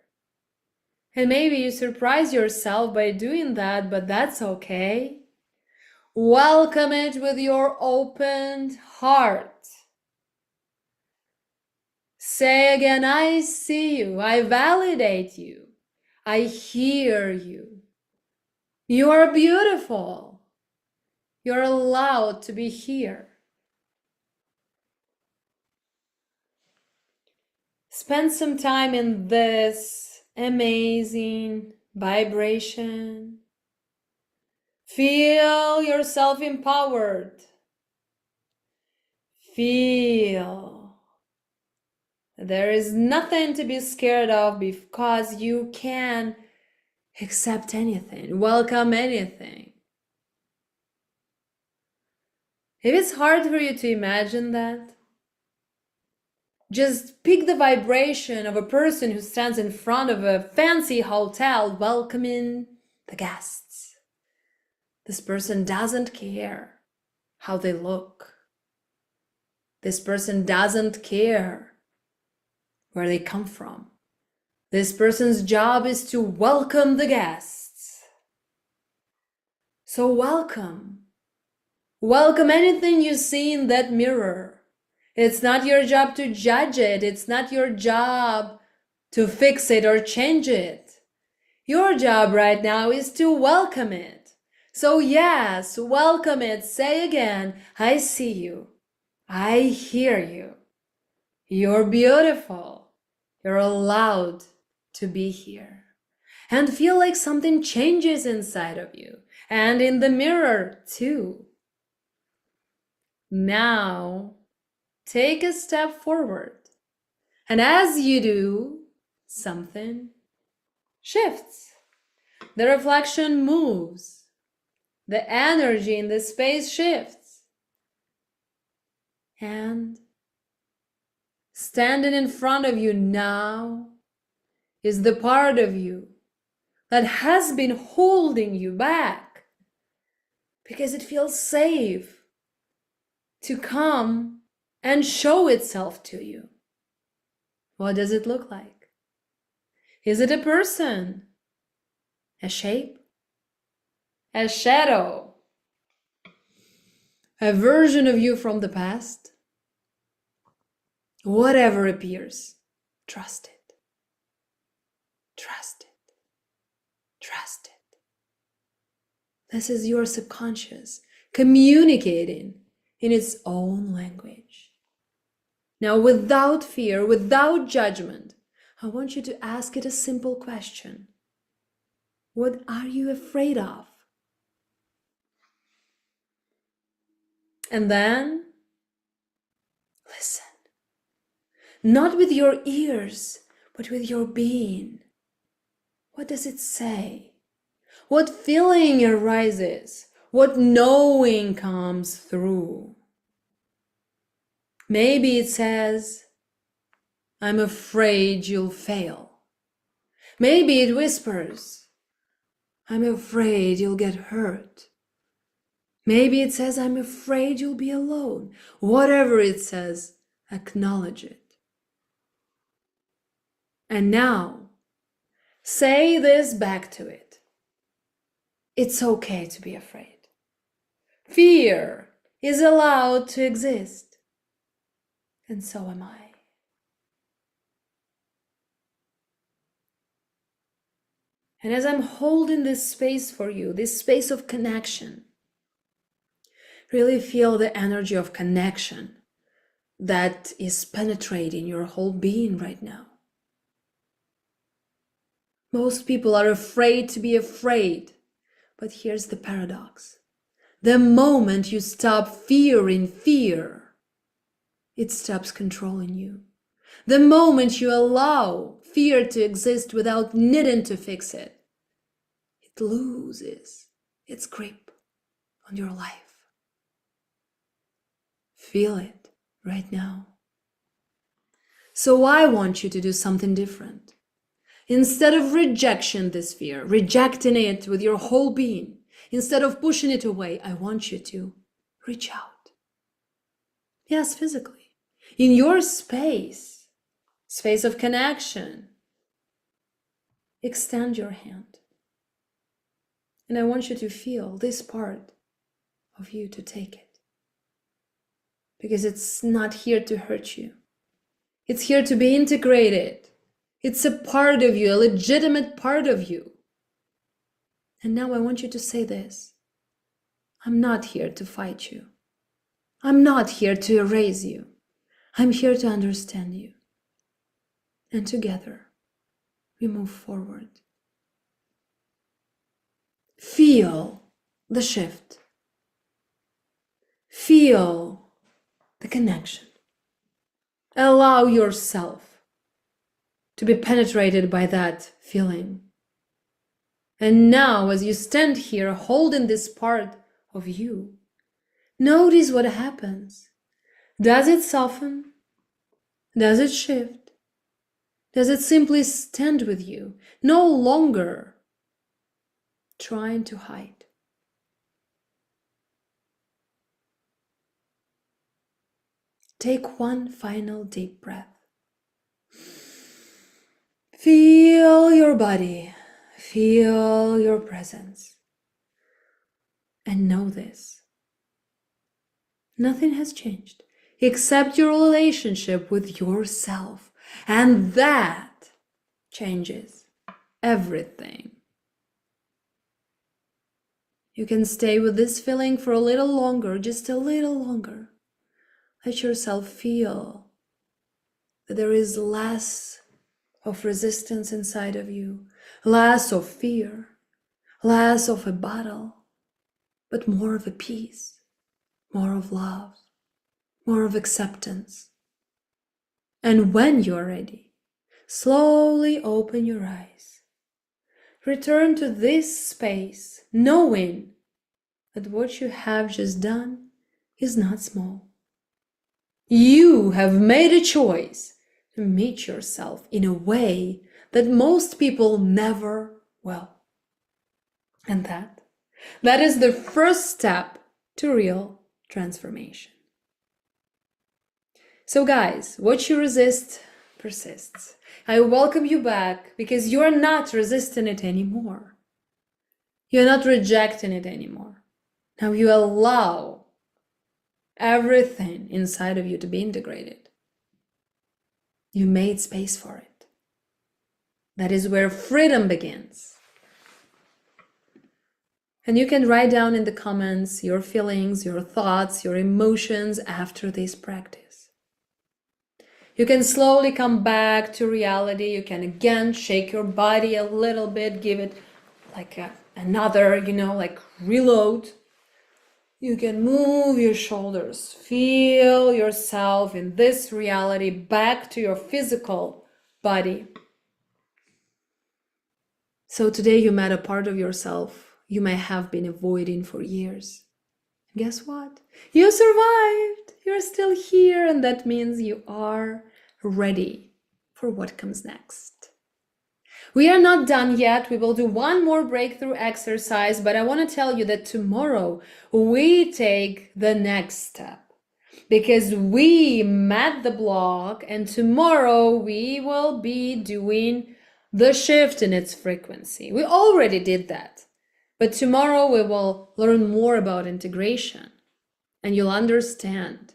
And maybe you surprise yourself by doing that, but that's okay. Welcome it with your opened heart. Say again, I see you. I validate you. I hear you. You are beautiful. You're allowed to be here. Spend some time in this amazing vibration. Feel yourself empowered. Feel there is nothing to be scared of because you can accept anything, welcome anything. If it's hard for you to imagine that, just pick the vibration of a person who stands in front of a fancy hotel welcoming the guests. This person doesn't care how they look. This person doesn't care where they come from. This person's job is to welcome the guests. So welcome. Welcome anything you see in that mirror. It's not your job to judge it. It's not your job to fix it or change it. Your job right now is to welcome it. So yes, welcome it. Say again, I see you. I hear you. You're beautiful. You're allowed to be here. And feel like something changes inside of you. And in the mirror too. Now, take a step forward. And as you do, something shifts. The reflection moves. The energy in the space shifts. And standing in front of you now is the part of you that has been holding you back because it feels safe to come and show itself to you. What does it look like? Is it a person? A shape? A shadow? A version of you from the past? Whatever appears, trust it. Trust it. Trust it. This is your subconscious communicating in its own language. Now, without fear, without judgment, I want you to ask it a simple question. What are you afraid of? And then listen. Not with your ears, but with your being. What does it say? What feeling arises? What knowing comes through? Maybe it says, I'm afraid you'll fail. Maybe it whispers, I'm afraid you'll get hurt. Maybe it says, I'm afraid you'll be alone. Whatever it says, acknowledge it. And now, say this back to it. It's okay to be afraid. Fear is allowed to exist. And so am I. And as I'm holding this space for you, this space of connection, really feel the energy of connection that is penetrating your whole being right now. Most people are afraid to be afraid, but here's the paradox. The moment you stop fearing fear, it stops controlling you. The moment you allow fear to exist without needing to fix it, it loses its grip on your life. Feel it right now. So I want you to do something different. Instead of rejection this fear, rejecting it with your whole being, instead of pushing it away, I want you to reach out. Yes, physically. In your space of connection, extend your hand. And I want you to feel this part of you to take it. Because it's not here to hurt you. It's here to be integrated. It's a part of you, a legitimate part of you. And now I want you to say this. I'm not here to fight you. I'm not here to erase you. I'm here to understand you. And together, we move forward. Feel the shift. Feel the connection. Allow yourself to be penetrated by that feeling. And now, as you stand here holding this part of you, notice what happens. Does it soften? Does it shift? Does it simply stand with you, no longer trying to hide? Take one final deep breath. Feel your body, feel your presence, and know this. Nothing has changed except your relationship with yourself, and that changes everything. You can stay with this feeling for a little longer, just a little longer. Let yourself feel that there is less of resistance inside of you, less of fear, less of a battle, but more of a peace, more of love, more of acceptance. And when you are ready, slowly open your eyes. Return to this space, knowing that what you have just done is not small. You have made a choice to meet yourself in a way that most people never will. And that is the first step to real transformation. So guys, what you resist persists. I welcome you back because you are not resisting it anymore. You're not rejecting it anymore. Now you allow everything inside of you to be integrated. You made space for it. That is where freedom begins. And you can write down in the comments your feelings, your thoughts, your emotions after this practice. You can slowly come back to reality. You can again shake your body a little bit, give it like another, like reload. You can move your shoulders, feel yourself in this reality back to your physical body. So today you met a part of yourself you may have been avoiding for years. Guess what? You survived. You're still here, and that means you are ready for what comes next. We are not done yet. We will do one more breakthrough exercise, but I want to tell you that tomorrow we take the next step because we met the block, and tomorrow we will be doing the shift in its frequency. We already did that, but tomorrow we will learn more about integration, and you'll understand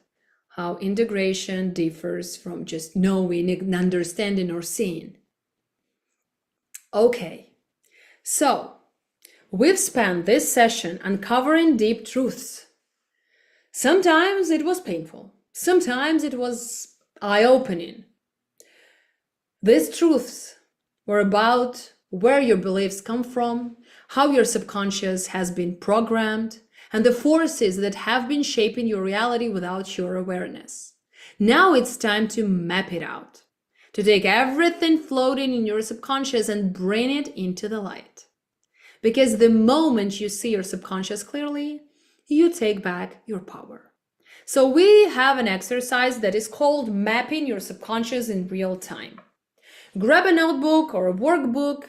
how integration differs from just knowing, understanding, or seeing. Okay, so we've spent this session uncovering deep truths. Sometimes it was painful. Sometimes it was eye-opening. These truths were about where your beliefs come from, how your subconscious has been programmed, and the forces that have been shaping your reality without your awareness. Now it's time to map it out, to take everything floating in your subconscious and bring it into the light. Because the moment you see your subconscious clearly, you take back your power. So we have an exercise that is called mapping your subconscious in real time. Grab a notebook or a workbook,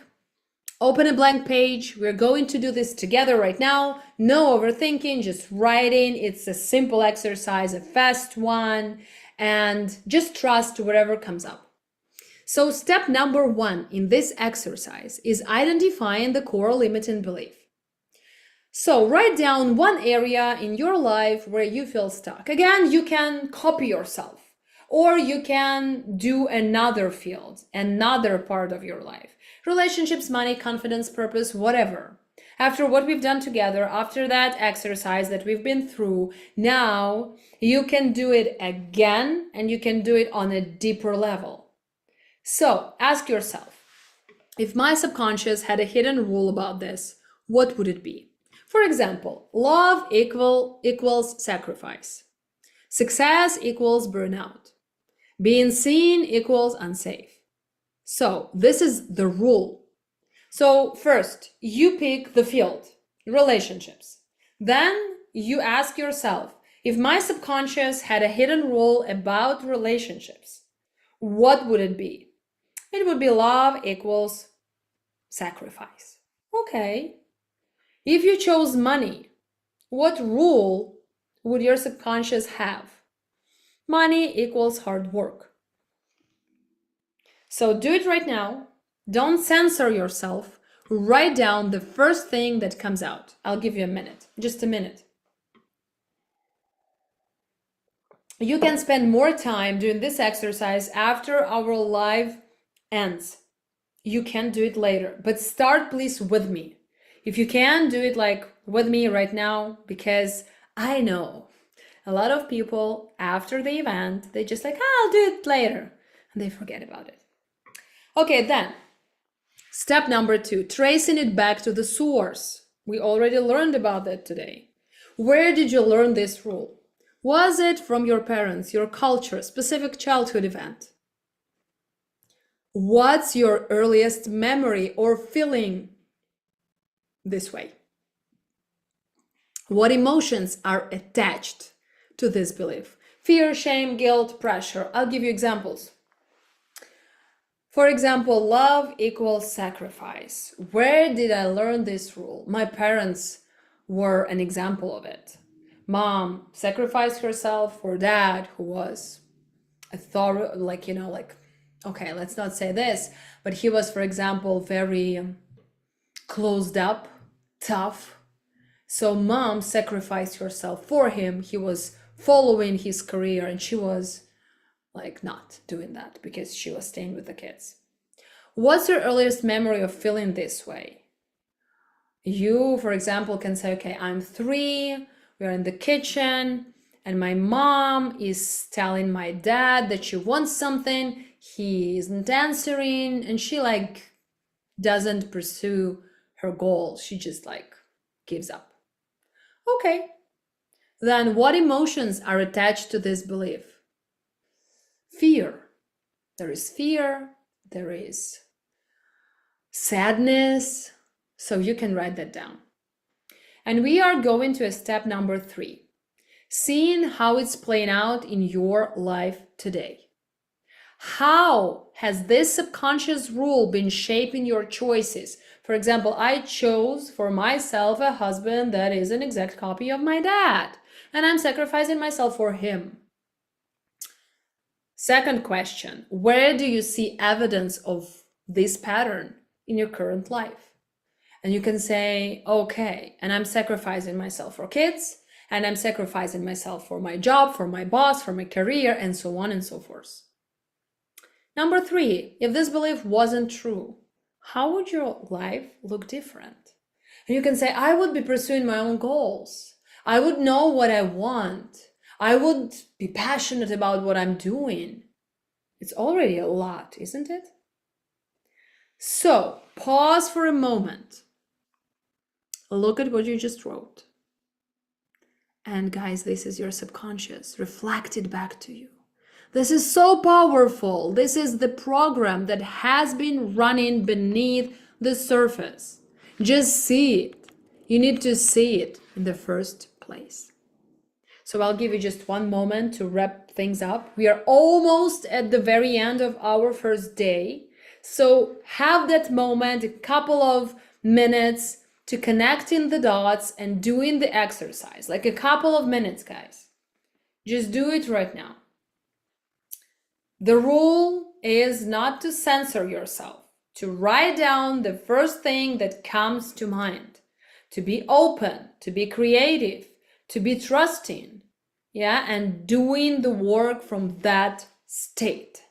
open a blank page. We're going to do this together right now. No overthinking, just writing. It's a simple exercise, a fast one, and just trust whatever comes up. So step number 1 in this exercise is identifying the core limiting belief. So write down one area in your life where you feel stuck. Again, you can copy yourself, or you can do another field, another part of your life. Relationships, money, confidence, purpose, whatever. After what we've done together, after that exercise that we've been through, now you can do it again, and you can do it on a deeper level. So ask yourself, if my subconscious had a hidden rule about this, what would it be? For example, love equals sacrifice. Success equals burnout. Being seen equals unsafe. So this is the rule. So first, you pick the field, relationships. Then you ask yourself, if my subconscious had a hidden rule about relationships, what would it be? It would be love equals sacrifice. Okay. If you chose money, what rule would your subconscious have? Money equals hard work. So do it right now. Don't censor yourself. Write down the first thing that comes out. I'll give you a minute, just a minute. You can spend more time doing this exercise after our live ends. You can do it later, but start please with me. If you can, do it like with me right now, because I know a lot of people after the event, they just like, I'll do it later, and they forget about it. Okay, then step number 2, tracing it back to the source. We already learned about that today. Where did you learn this rule? Was it from your parents, your culture, specific childhood event? What's your earliest memory or feeling this way? What emotions are attached to this belief? Fear, shame, guilt, pressure. I'll give you examples. For example, love equals sacrifice. Where did I learn this rule? My parents were an example of it. Mom sacrificed herself for dad, who was a thorough, okay, let's not say this, but he was, for example, very closed up, tough. So mom sacrificed herself for him. He was following his career, and she was like not doing that because she was staying with the kids. What's your earliest memory of feeling this way? You, for example, can say, okay, I'm 3, we're in the kitchen, and my mom is telling my dad that she wants something, he isn't answering, and she like doesn't pursue her goal. She just like gives up. Okay, then what emotions are attached to this belief? Fear. There is fear, there is sadness. So you can write that down. And we are going to a step number 3, seeing how it's playing out in your life today. How has this subconscious rule been shaping your choices? For example, I chose for myself a husband that is an exact copy of my dad, and I'm sacrificing myself for him. Second question, where do you see evidence of this pattern in your current life? And you can say, okay, and I'm sacrificing myself for kids, and I'm sacrificing myself for my job, for my boss, for my career, and so on and so forth. Number 3, if this belief wasn't true, how would your life look different? And you can say, I would be pursuing my own goals. I would know what I want. I would be passionate about what I'm doing. It's already a lot, isn't it? So pause for a moment. Look at what you just wrote. And guys, this is your subconscious reflected back to you. This is so powerful. This is the program that has been running beneath the surface. Just see it. You need to see it in the first place. So I'll give you just one moment to wrap things up. We are almost at the very end of our first day. So have that moment, a couple of minutes to connecting the dots and doing the exercise. Like a couple of minutes, guys. Just do it right now. The rule is not to censor yourself, to write down the first thing that comes to mind, to be open, to be creative, to be trusting, yeah, and doing the work from that state.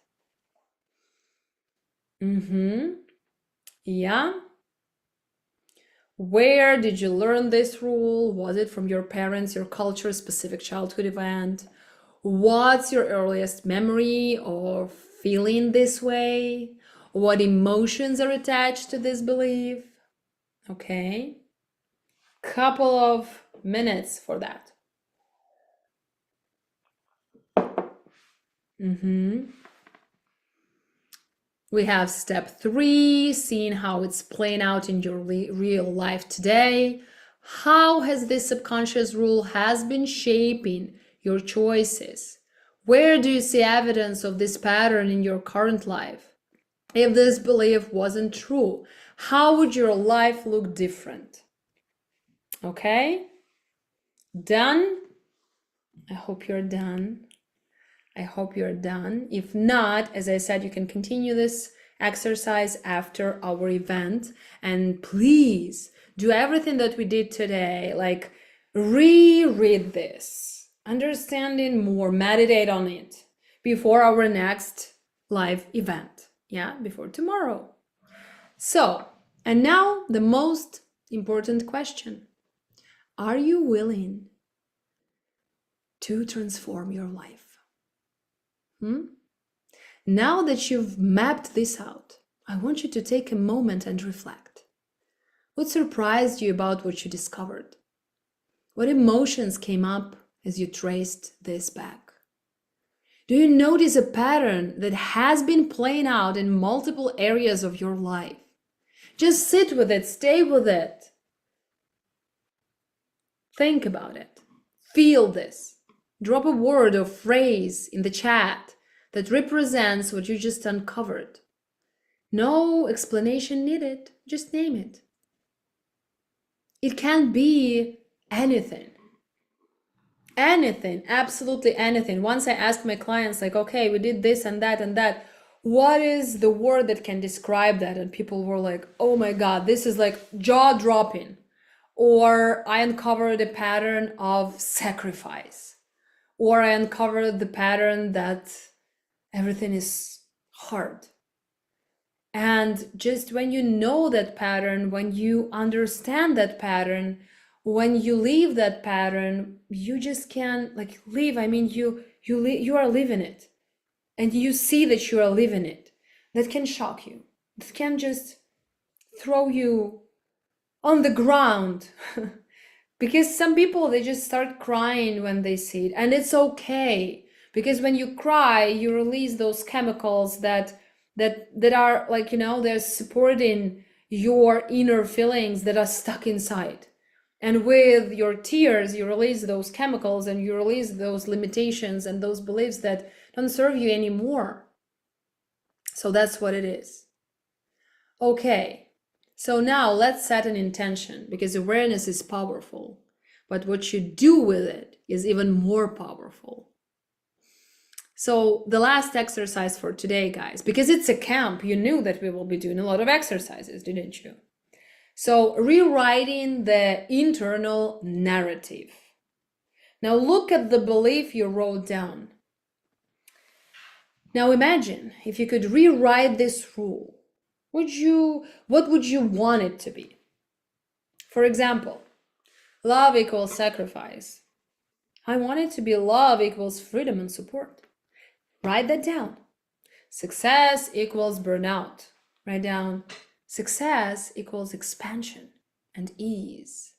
Yeah. Where did you learn this rule? Was it from your parents, your culture, specific childhood event? What's your earliest memory of feeling this way? What emotions are attached to this belief? Okay. Couple of minutes for that. We have step 3, seeing how it's playing out in your real life today. How has this subconscious rule has been shaping your choices? Where do you see evidence of this pattern in your current life? If this belief wasn't true, how would your life look different? Okay? Done? I hope you're done. I hope you're done. If not, as I said, you can continue this exercise after our event. And please do everything that we did today, like reread this, understanding more, meditate on it before our next live event. Yeah, before tomorrow. So, and now the most important question. Are you willing to transform your life? Now that you've mapped this out, I want you to take a moment and reflect. What surprised you about what you discovered? What emotions came up as you traced this back? Do you notice a pattern that has been playing out in multiple areas of your life? Just sit with it, stay with it. Think about it. Feel this. Drop a word or phrase in the chat that represents what you just uncovered. No explanation needed, just name it. It can be anything. Anything, absolutely anything. Once I asked my clients, like, okay, we did this and that and that. What is the word that can describe that? And people were like, oh my God, this is like jaw-dropping. Or I uncovered a pattern of sacrifice. Or I uncovered the pattern that everything is hard. And just when you know that pattern, when you understand that pattern, when you leave that pattern, you just can like live. I mean, you are living it, and you see that you are living it. That can shock you. That can just throw you on the ground. Because some people, they just start crying when they see it, and it's okay. Because when you cry, you release those chemicals that are like, they're supporting your inner feelings that are stuck inside. And with your tears, you release those chemicals, and you release those limitations and those beliefs that don't serve you anymore. So that's what it is. Okay, so now let's set an intention, because awareness is powerful, but what you do with it is even more powerful. So the last exercise for today, guys, because it's a camp, you knew that we will be doing a lot of exercises, didn't you? So rewriting the internal narrative. Now look at the belief you wrote down. Now imagine if you could rewrite this rule. What would you want it to be? For example, love equals sacrifice. I want it to be love equals freedom and support. Write that down. Success equals burnout. Write down success equals expansion and ease.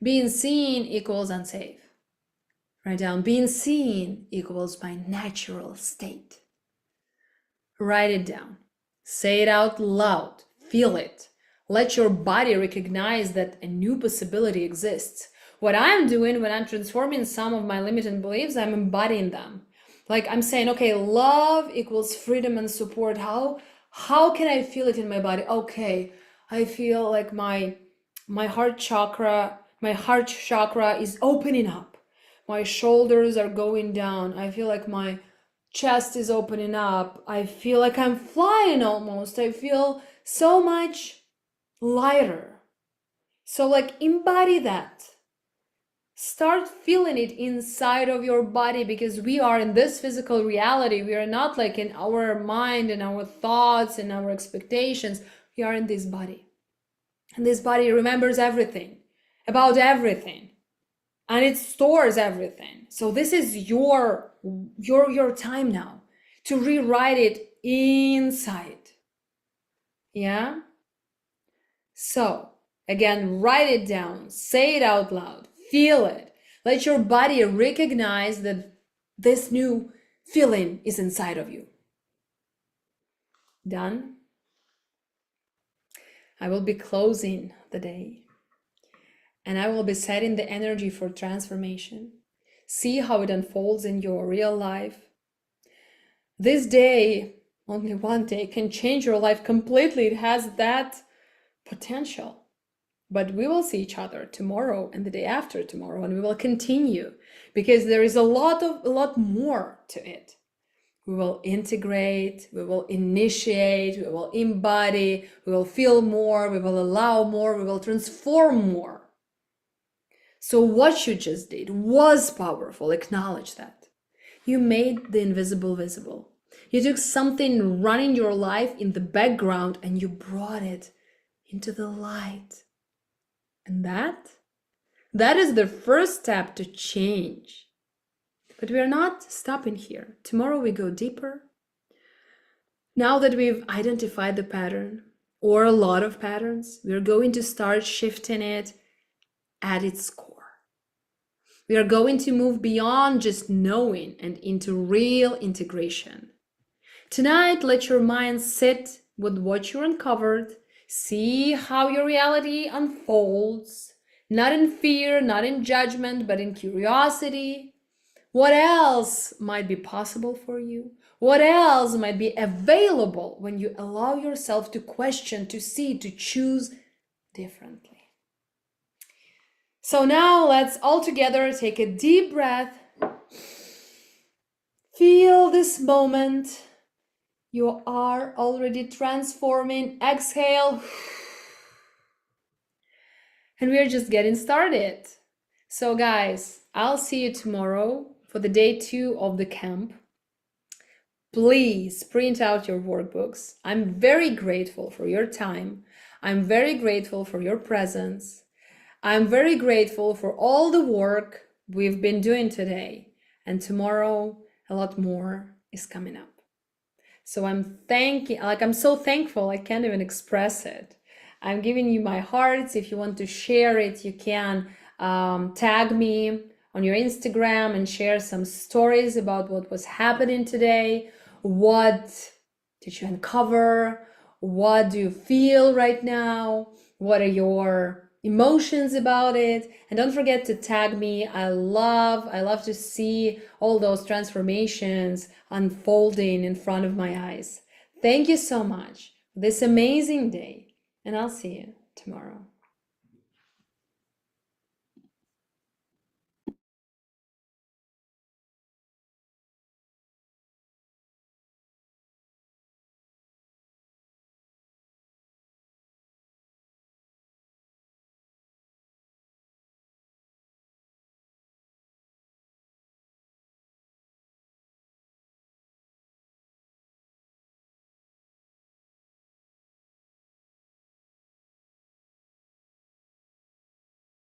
Being seen equals unsafe. Write down being seen equals my natural state. Write it down. Say it out loud. Feel it. Let your body recognize that a new possibility exists. What I'm doing when I'm transforming some of my limiting beliefs, I'm embodying them. Like I'm saying, okay, love equals freedom and support. How can I feel it in my body? Okay, I feel like my heart chakra is opening up. My shoulders are going down. I feel like my chest is opening up. I feel like I'm flying almost. I feel so much lighter. So like embody that. Start feeling it inside of your body, because we are in this physical reality. We are not like in our mind and our thoughts and our expectations. We are in this body. And this body remembers everything, about everything. And it stores everything. So this is your time now to rewrite it inside. Yeah? So, again, write it down, say it out loud. Feel it. Let your body recognize that this new feeling is inside of you. Done? I will be closing the day, and I will be setting the energy for transformation. See how it unfolds in your real life. This day, only one day, can change your life completely. It has that potential. But we will see each other tomorrow and the day after tomorrow, and we will continue, because there is a lot more to it. We will integrate, we will initiate, we will embody, we will feel more, we will allow more, we will transform more. So what you just did was powerful. Acknowledge that. You made the invisible visible. You took something running your life in the background and you brought it into the light. And that is the first step to change. But we are not stopping here. Tomorrow we go deeper. Now that we've identified the pattern, or a lot of patterns, we are going to start shifting it at its core. We are going to move beyond just knowing and into real integration. Tonight, let your mind sit with what you uncovered. See how your reality unfolds, not in fear, not in judgment, but in curiosity. What else might be possible for you? What else might be available when you allow yourself to question, to see, to choose differently? So now let's all together take a deep breath. Feel this moment. You are already transforming. Exhale. And we are just getting started. So guys, I'll see you tomorrow for the day 2 of the camp. please print out your workbooks. I'm very grateful for your time. I'm very grateful for your presence. I'm very grateful for all the work we've been doing today. And tomorrow, a lot more is coming up. So I'm so thankful, I can't even express it. I'm giving you my hearts. If you want to share it, you can tag me on your Instagram and share some stories about what was happening today. What did you uncover? What do you feel right now? What are your emotions about it? And don't forget to tag me. I love to see all those transformations unfolding in front of my eyes. Thank you so much for this amazing day, and I'll see you tomorrow.